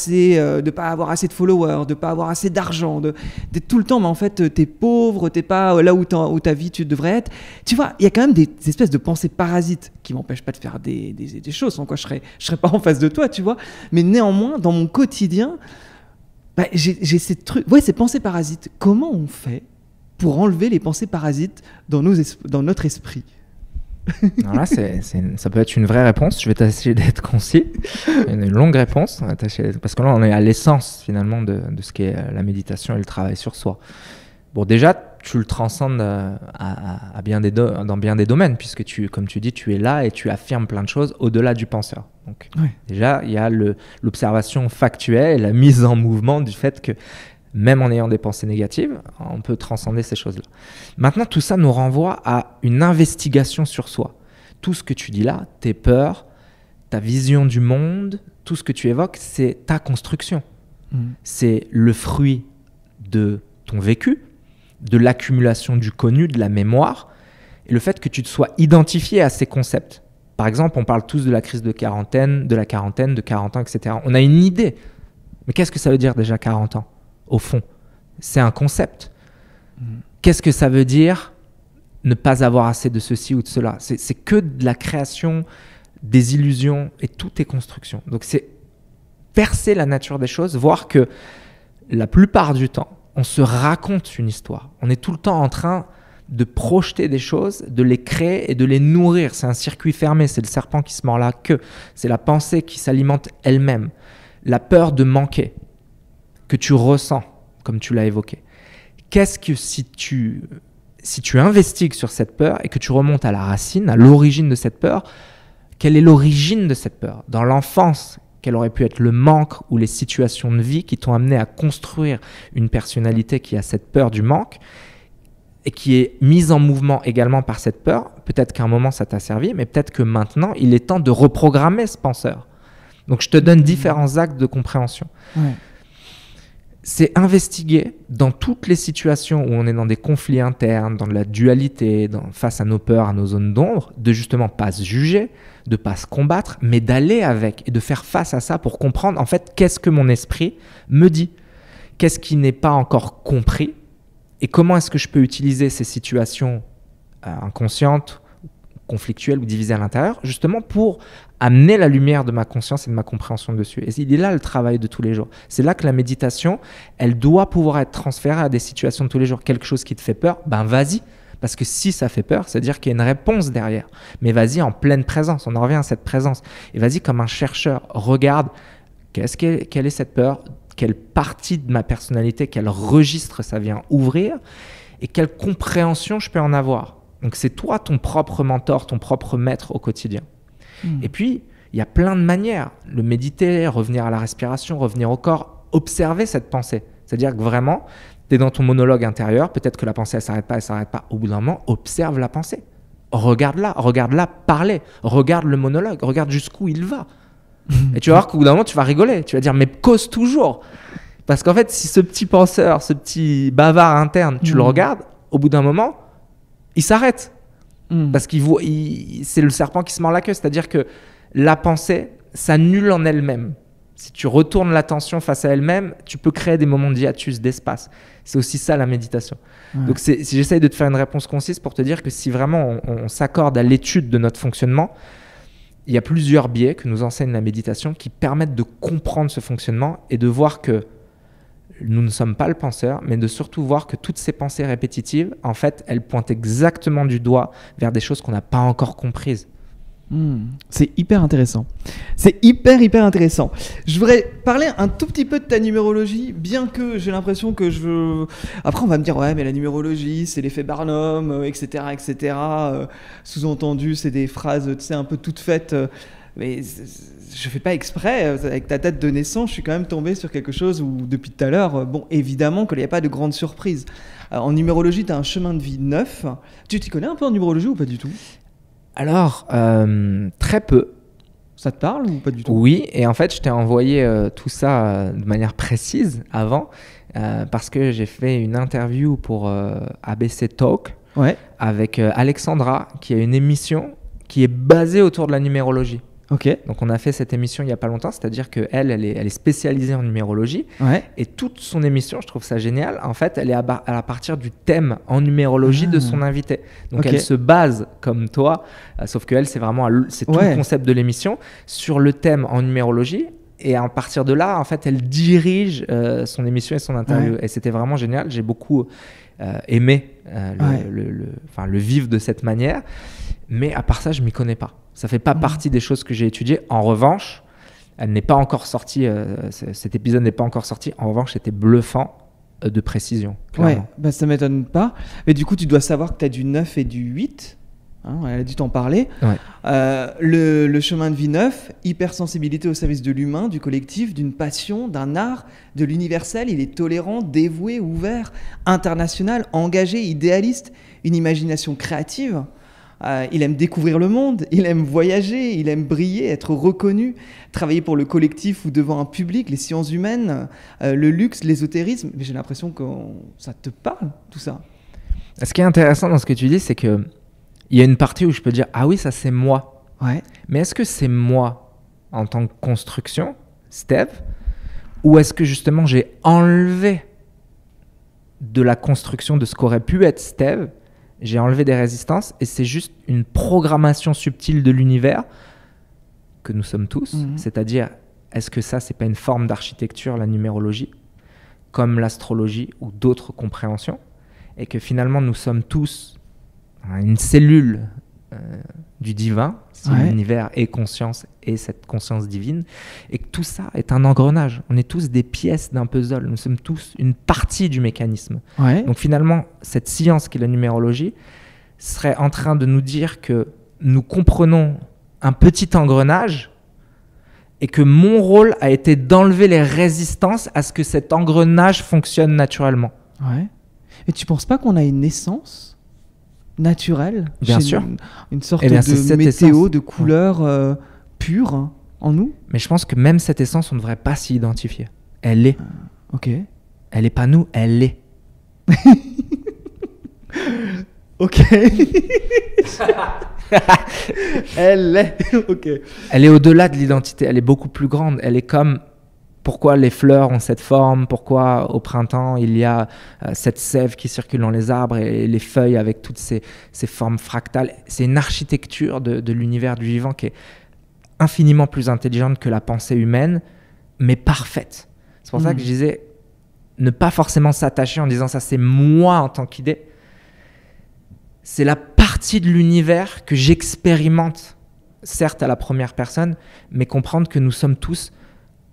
avoir assez de followers, de pas avoir assez d'argent, d'être tout le temps, mais en fait, t'es pauvre, t'es pas là où ta vie tu devrais être. Tu vois, il y a quand même des espèces de pensées parasites qui m'empêchent pas de faire des choses sans quoi je serais pas en face de toi, tu vois. Mais néanmoins, dans mon quotidien, j'ai ces pensées parasites. Comment on fait pour enlever les pensées parasites dans notre esprit? Alors là, ça peut être une vraie réponse. Je vais tâcher d'être concis. Une longue réponse, parce que là, on est à l'essence finalement de ce qu'est la méditation et le travail sur soi. Bon, déjà, tu le transcendes dans bien des domaines, puisque comme tu dis, tu es là et tu affirmes plein de choses au-delà du penseur. Donc, déjà, il y a l'observation factuelle et la mise en mouvement du fait que même en ayant des pensées négatives, on peut transcender ces choses-là. Maintenant, tout ça nous renvoie à une investigation sur soi. Tout ce que tu dis là, tes peurs, ta vision du monde, tout ce que tu évoques, c'est ta construction. C'est le fruit de ton vécu, de l'accumulation du connu, de la mémoire, et le fait que tu te sois identifié à ces concepts. Par exemple, on parle tous de la crise de quarantaine, de 40 ans, etc. On a une idée. Mais qu'est-ce que ça veut dire déjà 40 ans ? Au fond, c'est un concept. Qu'est-ce que ça veut dire ne pas avoir assez de ceci ou de cela ? C'est que de la création, des illusions, et tout est construction. Donc c'est percer la nature des choses, voir que la plupart du temps, on se raconte une histoire. On est tout le temps en train de projeter des choses, de les créer et de les nourrir. C'est un circuit fermé, c'est le serpent qui se mord la queue. C'est la pensée qui s'alimente elle-même. La peur de manquer que tu ressens, comme tu l'as évoqué. Qu'est-ce que si tu investigues sur cette peur et que tu remontes à la racine, à l'origine de cette peur, quelle est l'origine de cette peur ? Dans l'enfance, quel aurait pu être le manque ou les situations de vie qui t'ont amené à construire une personnalité qui a cette peur du manque et qui est mise en mouvement également par cette peur ? Peut-être qu'à un moment ça t'a servi, mais peut-être que maintenant il est temps de reprogrammer ce penseur. Donc je te donne différents actes de compréhension. Ouais. C'est investiguer dans toutes les situations où on est dans des conflits internes, dans de la dualité, face à nos peurs, à nos zones d'ombre, de justement pas se juger, de pas se combattre, mais d'aller avec et de faire face à ça pour comprendre en fait qu'est-ce que mon esprit me dit, qu'est-ce qui n'est pas encore compris et comment est-ce que je peux utiliser ces situations inconscientes, conflictuelles ou divisées à l'intérieur, justement pour amener la lumière de ma conscience et de ma compréhension dessus. Et il est là le travail de tous les jours. C'est là que la méditation, elle doit pouvoir être transférée à des situations de tous les jours. Quelque chose qui te fait peur, ben vas-y. Parce que si ça fait peur, c'est-à-dire qu'il y a une réponse derrière. Mais vas-y en pleine présence, on en revient à cette présence. Et vas-y comme un chercheur, regarde quelle est cette peur, quelle partie de ma personnalité, quel registre ça vient ouvrir et quelle compréhension je peux en avoir. Donc c'est toi ton propre mentor, ton propre maître au quotidien. Et puis, il y a plein de manières. Le méditer, revenir à la respiration, revenir au corps, observer cette pensée. C'est-à-dire que vraiment, tu es dans ton monologue intérieur, peut-être que la pensée, elle s'arrête pas. Au bout d'un moment, observe la pensée. Regarde-la parler. Regarde le monologue, regarde jusqu'où il va. Et tu vas voir qu'au bout d'un moment, tu vas rigoler. Tu vas dire, mais cause toujours. Parce qu'en fait, si ce petit penseur, ce petit bavard interne, tu le regardes, au bout d'un moment, il s'arrête. Parce c'est le serpent qui se mord la queue. C'est-à-dire que la pensée s'annule en elle-même. Si tu retournes l'attention face à elle-même, tu peux créer des moments d'hiatus, d'espace. C'est aussi ça la méditation. Ouais. Donc si j'essaye de te faire une réponse concise pour te dire que si vraiment on s'accorde à l'étude de notre fonctionnement, il y a plusieurs biais que nous enseigne la méditation qui permettent de comprendre ce fonctionnement et de voir que nous ne sommes pas le penseur, mais de surtout voir que toutes ces pensées répétitives, en fait, elles pointent exactement du doigt vers des choses qu'on n'a pas encore comprises. C'est hyper intéressant. C'est hyper intéressant. Je voudrais parler un tout petit peu de ta numérologie, bien que j'ai l'impression que Après, on va me dire, ouais, mais la numérologie, c'est l'effet Barnum, etc., etc. Sous-entendu, c'est des phrases, tu sais, un peu toutes faites. Mais je fais pas exprès, avec ta date de naissance, je suis quand même tombé sur quelque chose où, depuis tout à l'heure, bon, évidemment qu'il n'y a pas de grande surprise. En numérologie, tu as un chemin de vie 9. Tu t'y connais un peu en numérologie ou pas du tout ? Alors, très peu. Ça te parle ou pas du tout ? Oui, et en fait, je t'ai envoyé tout ça de manière précise avant, parce que j'ai fait une interview pour ABC Talk avec Alexandra, qui a une émission qui est basée autour de la numérologie. Ok. Donc on a fait cette émission il n'y a pas longtemps, c'est-à-dire qu'elle est spécialisée en numérologie. Ouais. Et toute son émission, je trouve ça génial, en fait, elle est à partir du thème en numérologie de son invité. Donc elle se base, comme toi, sauf qu'elle, c'est vraiment c'est tout le concept de l'émission, sur le thème en numérologie. Et à partir de là, en fait, elle dirige son émission et son interview. Et c'était vraiment génial. J'ai beaucoup aimé le vivre de cette manière. Mais à part ça, je ne m'y connais pas. Ça ne fait pas partie des choses que j'ai étudiées. En revanche, elle n'est pas encore sortie. Cet épisode n'est pas encore sorti. En revanche, c'était bluffant de précision. Clairement. Ouais, bah, ça ne m'étonne pas. Mais du coup, tu dois savoir que tu as du 9 et du 8. Hein, elle a dû t'en parler. Ouais. Le chemin de vie 9, hypersensibilité au service de l'humain, du collectif, d'une passion, d'un art, de l'universel. Il est tolérant, dévoué, ouvert, international, engagé, idéaliste, une imagination créative. Il aime découvrir le monde, il aime voyager, il aime briller, être reconnu, travailler pour le collectif ou devant un public, les sciences humaines, le luxe, l'ésotérisme. Mais j'ai l'impression que ça te parle, tout ça. Ce qui est intéressant dans ce que tu dis, c'est que il y a une partie où je peux dire « Ah oui, ça c'est moi ouais. ». Mais est-ce que c'est moi en tant que construction, Steve, ou est-ce que justement j'ai enlevé de la construction de ce qu'aurait pu être Steve, j'ai enlevé des résistances et c'est juste une programmation subtile de l'univers que nous sommes tous. C'est-à-dire, est-ce que ça, c'est pas une forme d'architecture, la numérologie, comme l'astrologie ou d'autres compréhensions, et que finalement nous sommes tous une cellule du divin, si l'univers est conscience et cette conscience divine, et que tout ça est un engrenage. On est tous des pièces d'un puzzle, nous sommes tous une partie du mécanisme. Ouais. Donc finalement, cette science qui est la numérologie serait en train de nous dire que nous comprenons un petit engrenage et que mon rôle a été d'enlever les résistances à ce que cet engrenage fonctionne naturellement. Ouais. Et tu penses pas qu'on a une essence naturelle, bien sûr, une sorte de météo, de couleur pure en nous? Mais je pense que même cette essence, on ne devrait pas s'y identifier. Elle est. Ok. Elle n'est pas nous, elle l'est. Ok. Elle est. Ok. Elle est au-delà de l'identité, elle est beaucoup plus grande. Elle est comme pourquoi les fleurs ont cette forme, pourquoi au printemps il y a cette sève qui circule dans les arbres et les feuilles avec toutes ces formes fractales. C'est une architecture de l'univers du vivant qui est infiniment plus intelligente que la pensée humaine, mais parfaite. C'est pour ça que je disais, ne pas forcément s'attacher en disant ça c'est moi en tant qu'idée. C'est la partie de l'univers que j'expérimente, certes à la première personne, mais comprendre que nous sommes tous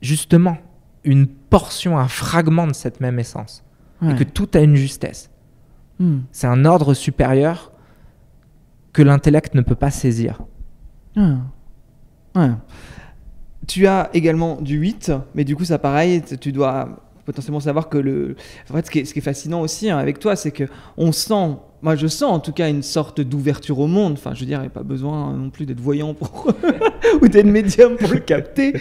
justement une portion, un fragment de cette même essence. Et que tout a une justesse. C'est un ordre supérieur que l'intellect ne peut pas saisir. Tu as également du 8, mais du coup ça pareil, tu dois potentiellement savoir que en fait, ce qui est fascinant aussi avec toi, c'est qu'on sent, moi je sens en tout cas une sorte d'ouverture au monde. Enfin, je veux dire, il n'y a pas besoin non plus d'être voyant ou d'être médium pour le capter.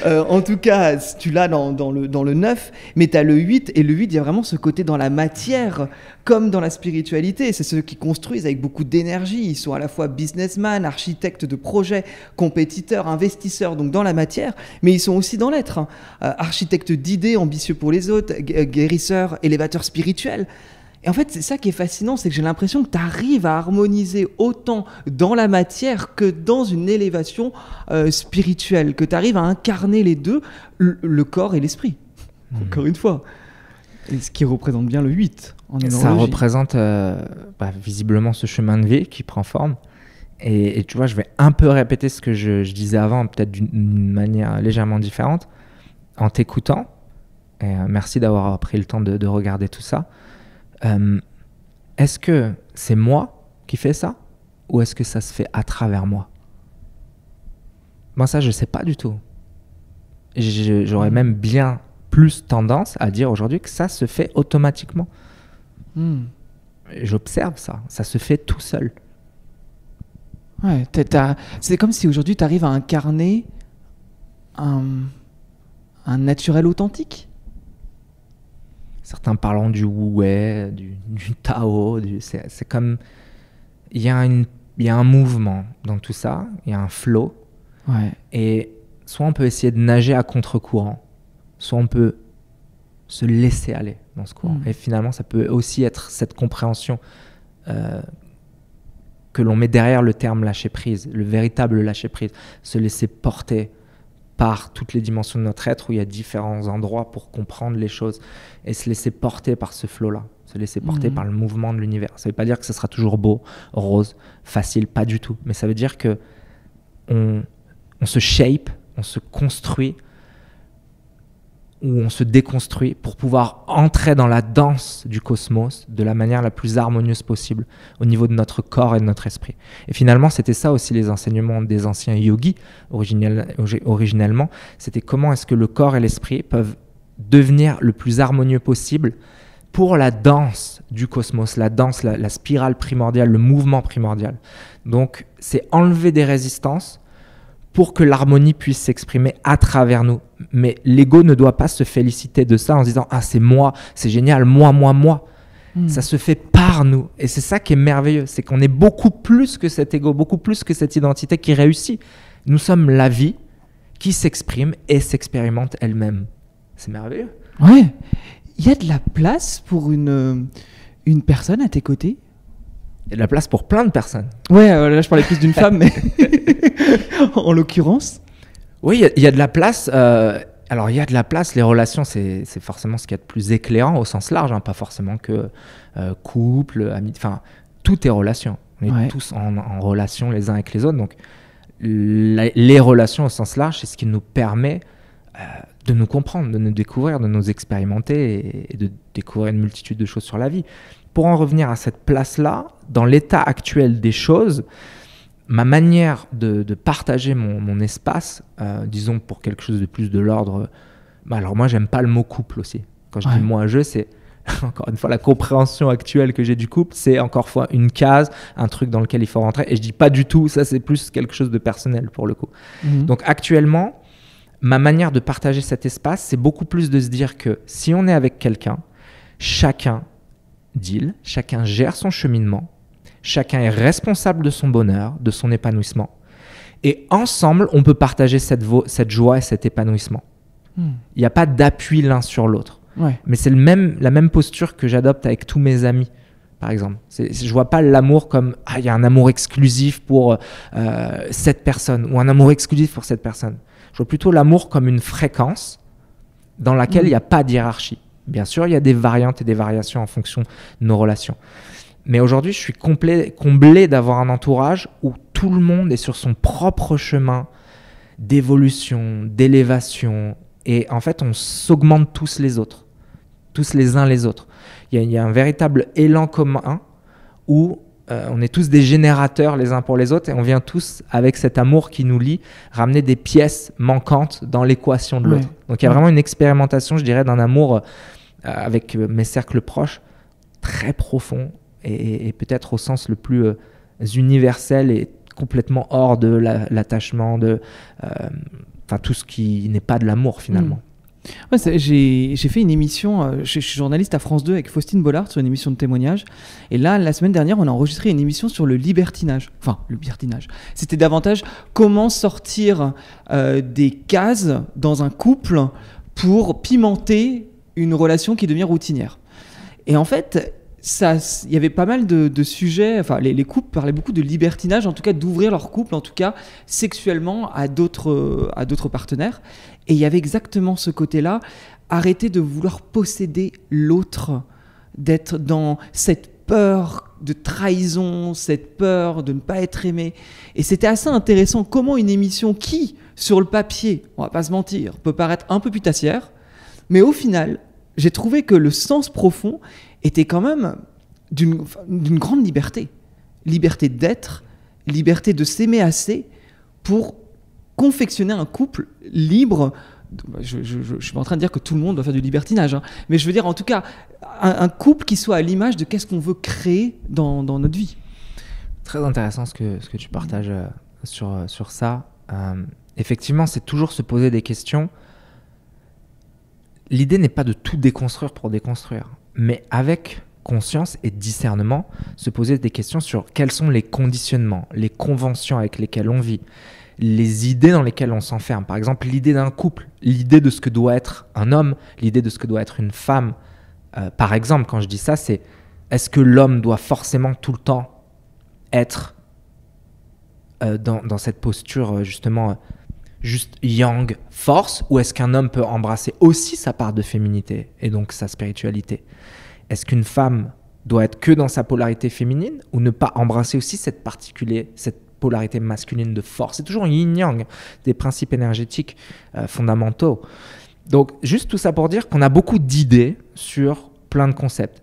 En tout cas, tu l'as dans le 9, mais tu as le 8, et le 8, il y a vraiment ce côté dans la matière, comme dans la spiritualité. C'est ceux qui construisent avec beaucoup d'énergie. Ils sont à la fois businessmen, architectes de projets, compétiteurs, investisseurs, donc dans la matière, mais ils sont aussi dans l'être. Architectes d'idées, ambitieux pour les autres, guérisseurs, élévateurs spirituels. Et en fait, c'est ça qui est fascinant, c'est que j'ai l'impression que tu arrives à harmoniser autant dans la matière que dans une élévation spirituelle, que tu arrives à incarner les deux, le corps et l'esprit, encore une fois. Et ce qui représente bien le 8 en numérologie. Ça représente visiblement ce chemin de vie qui prend forme. Et tu vois, je vais un peu répéter ce que je disais avant, peut-être d'une manière légèrement différente, en t'écoutant. Et merci d'avoir pris le temps de regarder tout ça. Est-ce que c'est moi qui fais ça ou est-ce que ça se fait à travers moi? Moi, ça, je ne sais pas du tout. J'aurais même bien plus tendance à dire aujourd'hui que ça se fait automatiquement. J'observe ça. Ça se fait tout seul. Ouais, c'est comme si aujourd'hui tu arrives à incarner un naturel authentique. Certains parlant du Wu-Wei, du Tao, c'est comme... Il y a un mouvement dans tout ça, il y a un flow, Ouais. Et soit on peut essayer de nager à contre-courant, soit on peut se laisser aller dans ce courant. Et finalement, ça peut aussi être cette compréhension que l'on met derrière le terme lâcher prise, le véritable lâcher prise, se laisser porter par toutes les dimensions de notre être, où il y a différents endroits pour comprendre les choses, et se laisser porter par ce flow-là, se laisser porter par le mouvement de l'univers. Ça ne veut pas dire que ce sera toujours beau, rose, facile, pas du tout, mais ça veut dire que on se shape, on se construit, où on se déconstruit pour pouvoir entrer dans la danse du cosmos de la manière la plus harmonieuse possible au niveau de notre corps et de notre esprit. Et finalement, c'était ça aussi les enseignements des anciens yogis originellement. C'était comment est-ce que le corps et l'esprit peuvent devenir le plus harmonieux possible pour la danse du cosmos, la danse, la spirale primordiale, le mouvement primordial. Donc, c'est enlever des résistances pour que l'harmonie puisse s'exprimer à travers nous. Mais l'ego ne doit pas se féliciter de ça en se disant « Ah, c'est moi, c'est génial, moi. » Ça se fait par nous. Et c'est ça qui est merveilleux, c'est qu'on est beaucoup plus que cet ego, beaucoup plus que cette identité qui réussit. Nous sommes la vie qui s'exprime et s'expérimente elle-même. C'est merveilleux. Ouais. Il y a de la place pour une personne à tes côtés? Il y a de la place pour plein de personnes. Ouais, là je parlais plus d'une femme, mais en l'occurrence. Oui, il y a de la place. Alors, il y a de la place. Les relations, c'est forcément ce qu'il y a de plus éclairant au sens large, hein, pas forcément que couple, amis. Enfin, tout est relation. On est tous en relation les uns avec les autres. Donc, les relations au sens large, c'est ce qui nous permet de nous comprendre, de nous découvrir, de nous expérimenter et de découvrir une multitude de choses sur la vie. Pour en revenir à cette place-là, dans l'état actuel des choses, ma manière de partager mon espace, disons pour quelque chose de plus de l'ordre, alors moi j'aime pas le mot couple aussi. Quand je dis moi-je, c'est encore une fois la compréhension actuelle que j'ai du couple, c'est encore une fois une case, un truc dans lequel il faut rentrer. Et je dis pas du tout, ça c'est plus quelque chose de personnel pour le coup. Donc actuellement, ma manière de partager cet espace, c'est beaucoup plus de se dire que si on est avec quelqu'un, chacun deal, chacun gère son cheminement, chacun est responsable de son bonheur, de son épanouissement. Et ensemble, on peut partager cette joie et cet épanouissement. Il n'y a pas d'appui l'un sur l'autre. Ouais. Mais c'est la même posture que j'adopte avec tous mes amis, par exemple. Je ne vois pas l'amour comme « Ah, il y a un amour exclusif pour cette personne » ou un amour exclusif pour cette personne. Je vois plutôt l'amour comme une fréquence dans laquelle il n'y a pas de hiérarchie. Bien sûr, il y a des variantes et des variations en fonction de nos relations. Mais aujourd'hui, je suis comblé d'avoir un entourage où tout le monde est sur son propre chemin d'évolution, d'élévation. Et en fait, on s'augmente tous les autres, tous les uns les autres. Il y a un véritable élan commun où on est tous des générateurs les uns pour les autres et on vient tous, avec cet amour qui nous lie, ramener des pièces manquantes dans l'équation de l'autre. Donc, il y a vraiment une expérimentation, je dirais, d'un amour avec mes cercles proches, très profond et peut-être au sens le plus universel et complètement hors de l'attachement, tout ce qui n'est pas de l'amour finalement. Ouais, j'ai fait une émission, je suis journaliste à France 2 avec Faustine Bollard sur une émission de témoignage. Et là, la semaine dernière, on a enregistré une émission sur le libertinage. Enfin, le libertinage. C'était davantage comment sortir des cases dans un couple pour pimenter une relation qui devient routinière. Et en fait, il y avait pas mal de sujets, enfin les couples parlaient beaucoup de libertinage, en tout cas d'ouvrir leur couple, en tout cas sexuellement à d'autres partenaires. Et il y avait exactement ce côté-là, arrêter de vouloir posséder l'autre, d'être dans cette peur de trahison, cette peur de ne pas être aimé. Et c'était assez intéressant comment une émission qui, sur le papier, on va pas se mentir, peut paraître un peu putassière, mais au final, j'ai trouvé que le sens profond était quand même d'une grande liberté. Liberté d'être, liberté de s'aimer assez pour confectionner un couple libre. Je suis pas en train de dire que tout le monde doit faire du libertinage, hein, mais je veux dire en tout cas un couple qui soit à l'image de qu'est-ce qu'on veut créer dans notre vie. Très intéressant ce que tu partages sur ça. Effectivement, c'est toujours se poser des questions. L'idée n'est pas de tout déconstruire pour déconstruire, mais avec conscience et discernement, se poser des questions sur quels sont les conditionnements, les conventions avec lesquelles on vit, les idées dans lesquelles on s'enferme. Par exemple, l'idée d'un couple, l'idée de ce que doit être un homme, l'idée de ce que doit être une femme. Par exemple, quand je dis ça, c'est est-ce que l'homme doit forcément tout le temps être dans cette posture justement juste yang, force, ou est-ce qu'un homme peut embrasser aussi sa part de féminité et donc sa spiritualité? Est-ce qu'une femme doit être que dans sa polarité féminine ou ne pas embrasser aussi cette polarité masculine de force? C'est toujours yin-yang, des principes énergétiques fondamentaux. Donc, juste tout ça pour dire qu'on a beaucoup d'idées sur plein de concepts.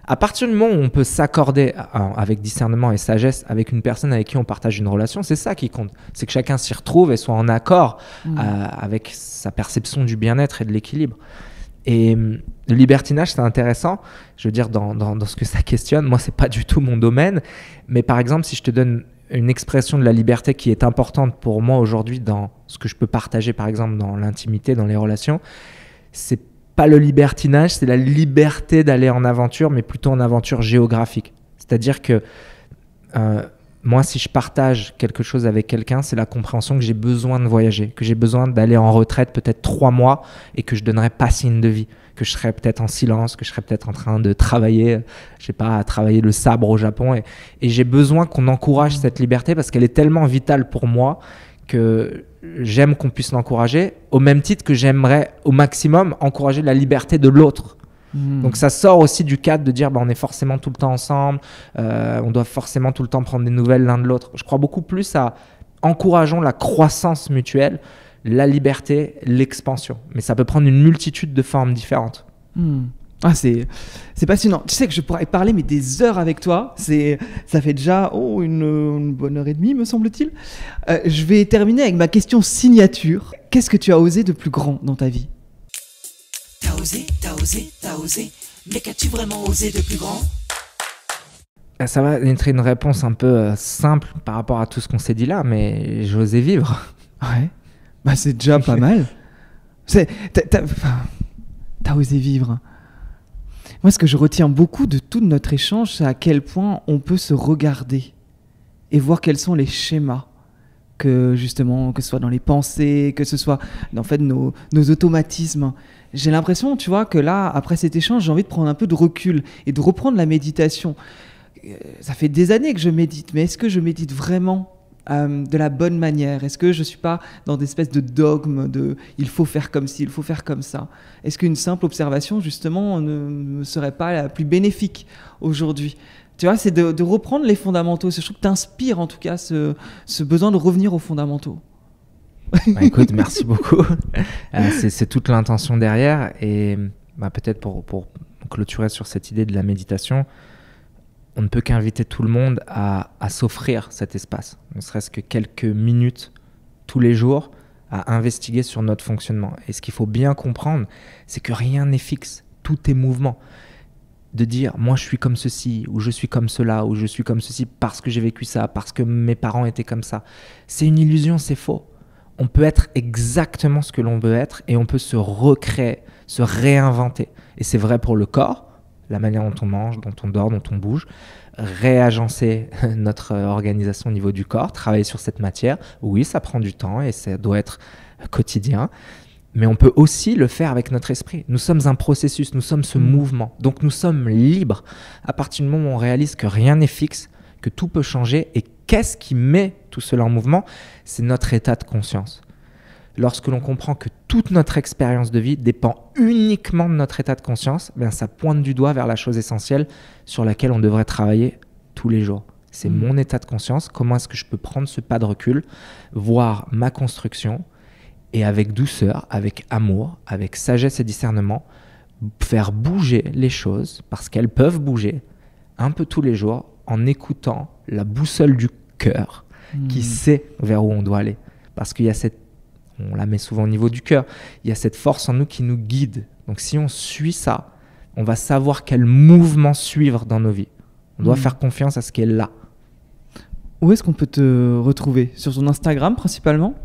À partir du moment où on peut s'accorder avec discernement et sagesse avec une personne avec qui on partage une relation, c'est ça qui compte. C'est que chacun s'y retrouve et soit en accord avec sa perception du bien-être et de l'équilibre. Et le libertinage, c'est intéressant. Je veux dire, dans ce que ça questionne, moi, c'est pas du tout mon domaine. Mais par exemple, si je te donne une expression de la liberté qui est importante pour moi aujourd'hui dans ce que je peux partager, par exemple, dans l'intimité, dans les relations, c'est pas le libertinage, c'est la liberté d'aller en aventure, mais plutôt en aventure géographique. C'est-à-dire que moi, si je partage quelque chose avec quelqu'un, c'est la compréhension que j'ai besoin de voyager, que j'ai besoin d'aller en retraite peut-être 3 mois et que je donnerai pas signe de vie, que je serais peut-être en silence, que je serais peut-être en train de travailler, je sais pas, à travailler le sabre au Japon. Et j'ai besoin qu'on encourage cette liberté parce qu'elle est tellement vitale pour moi que j'aime qu'on puisse l'encourager, au même titre que j'aimerais au maximum encourager la liberté de l'autre. Donc ça sort aussi du cadre de dire on est forcément tout le temps ensemble, on doit forcément tout le temps prendre des nouvelles l'un de l'autre. Je crois beaucoup plus à encourageons la croissance mutuelle, la liberté, l'expansion. Mais ça peut prendre une multitude de formes différentes. Ah, c'est passionnant. Tu sais que je pourrais parler mais des heures avec toi. Ça fait déjà une bonne heure et demie, me semble-t-il. Je vais terminer avec ma question signature. Qu'est-ce que tu as osé de plus grand dans ta vie? T'as osé, mais qu'as-tu vraiment osé de plus grand? Ça va être une réponse un peu simple par rapport à tout ce qu'on s'est dit là, mais j'ai osé vivre. Ouais, bah c'est déjà pas mal. T'as osé vivre. Moi, ce que je retiens beaucoup de tout notre échange, c'est à quel point on peut se regarder et voir quels sont les schémas que justement, que ce soit dans les pensées, que ce soit en fait nos automatismes. J'ai l'impression, tu vois, que là, après cet échange, j'ai envie de prendre un peu de recul et de reprendre la méditation. Ça fait des années que je médite, mais est-ce que je médite vraiment de la bonne manière? Est-ce que je ne suis pas dans des espèces de dogmes de « il faut faire comme ci, il faut faire comme ça » Est-ce qu'une simple observation, justement, ne serait pas la plus bénéfique aujourd'hui? Tu vois, c'est de reprendre les fondamentaux. Je trouve que tu inspires en tout cas ce besoin de revenir aux fondamentaux. Bah, écoute, merci beaucoup. C'est toute l'intention derrière. Et peut-être pour clôturer sur cette idée de la méditation, on ne peut qu'inviter tout le monde à s'offrir cet espace, ne serait-ce que quelques minutes tous les jours, à investiguer sur notre fonctionnement. Et ce qu'il faut bien comprendre, c'est que rien n'est fixe, tout est mouvement. De dire moi je suis comme ceci, ou je suis comme cela, ou je suis comme ceci parce que j'ai vécu ça, parce que mes parents étaient comme ça, c'est une illusion, c'est faux. On peut être exactement ce que l'on veut être et on peut se recréer, se réinventer. Et c'est vrai pour le corps, la manière dont on mange, dont on dort, dont on bouge, réagencer notre organisation au niveau du corps, travailler sur cette matière. Oui, ça prend du temps et ça doit être quotidien. Mais on peut aussi le faire avec notre esprit. Nous sommes un processus, nous sommes ce mouvement. Donc nous sommes libres à partir du moment où on réalise que rien n'est fixe, que tout peut changer. Et qu'est-ce qui met tout cela en mouvement? C'est notre état de conscience. Lorsque l'on comprend que toute notre expérience de vie dépend uniquement de notre état de conscience, ça pointe du doigt vers la chose essentielle sur laquelle on devrait travailler tous les jours. C'est mon état de conscience. Comment est-ce que je peux prendre ce pas de recul, voir ma construction, et avec douceur, avec amour, avec sagesse et discernement, faire bouger les choses, parce qu'elles peuvent bouger un peu tous les jours, en écoutant la boussole du cœur qui sait vers où on doit aller. Parce qu'il y a on la met souvent au niveau du cœur, il y a cette force en nous qui nous guide. Donc si on suit ça, on va savoir quel mouvement suivre dans nos vies. On doit faire confiance à ce qui est là. Où est-ce qu'on peut te retrouver? Sur ton Instagram principalement?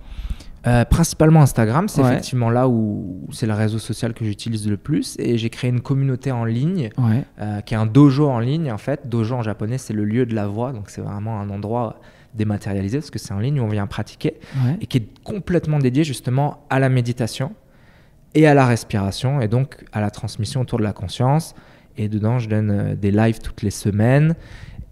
Principalement Instagram, c'est effectivement là où c'est le réseau social que j'utilise le plus, et j'ai créé une communauté en ligne qui est un dojo en ligne en fait. Dojo en japonais, c'est le lieu de la voix, donc c'est vraiment un endroit dématérialisé, parce que c'est en ligne où on vient pratiquer, Ouais. et qui est complètement dédié justement à la méditation et à la respiration, et donc à la transmission autour de la conscience. Et dedans, je donne des lives toutes les semaines.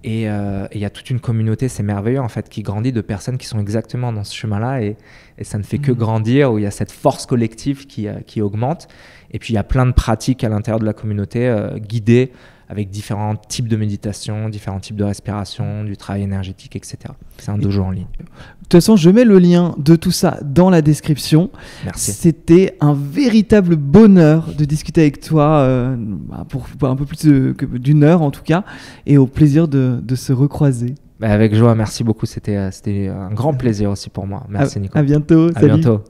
Et il y a toute une communauté, c'est merveilleux en fait, qui grandit de personnes qui sont exactement dans ce chemin-là. Et ça ne fait que grandir, où il y a cette force collective qui augmente. Et puis il y a plein de pratiques à l'intérieur de la communauté guidées avec différents types de méditation, différents types de respiration, du travail énergétique, etc. C'est un dojo en ligne. De toute façon, je mets le lien de tout ça dans la description. Merci. C'était un véritable bonheur de discuter avec toi pour un peu plus d'une heure en tout cas, et au plaisir de se recroiser. Avec joie, merci beaucoup. C'était un grand plaisir aussi pour moi. Merci Nico. À bientôt. À Salut. bientôt.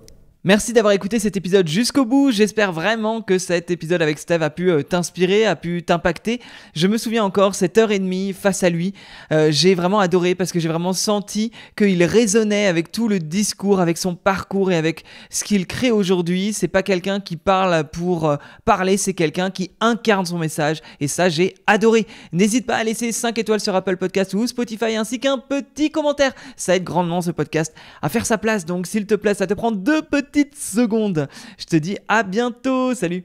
Merci d'avoir écouté cet épisode jusqu'au bout. J'espère vraiment que cet épisode avec Steve a pu t'inspirer, a pu t'impacter. Je me souviens encore, cette heure et demie face à lui, j'ai vraiment adoré parce que j'ai vraiment senti qu'il résonnait avec tout le discours, avec son parcours et avec ce qu'il crée aujourd'hui. C'est pas quelqu'un qui parle pour parler, c'est quelqu'un qui incarne son message et ça, j'ai adoré. N'hésite pas à laisser 5 étoiles sur Apple Podcast ou Spotify ainsi qu'un petit commentaire. Ça aide grandement ce podcast à faire sa place. Donc s'il te plaît, ça te prend 2 petites secondes. Je te dis à bientôt, salut.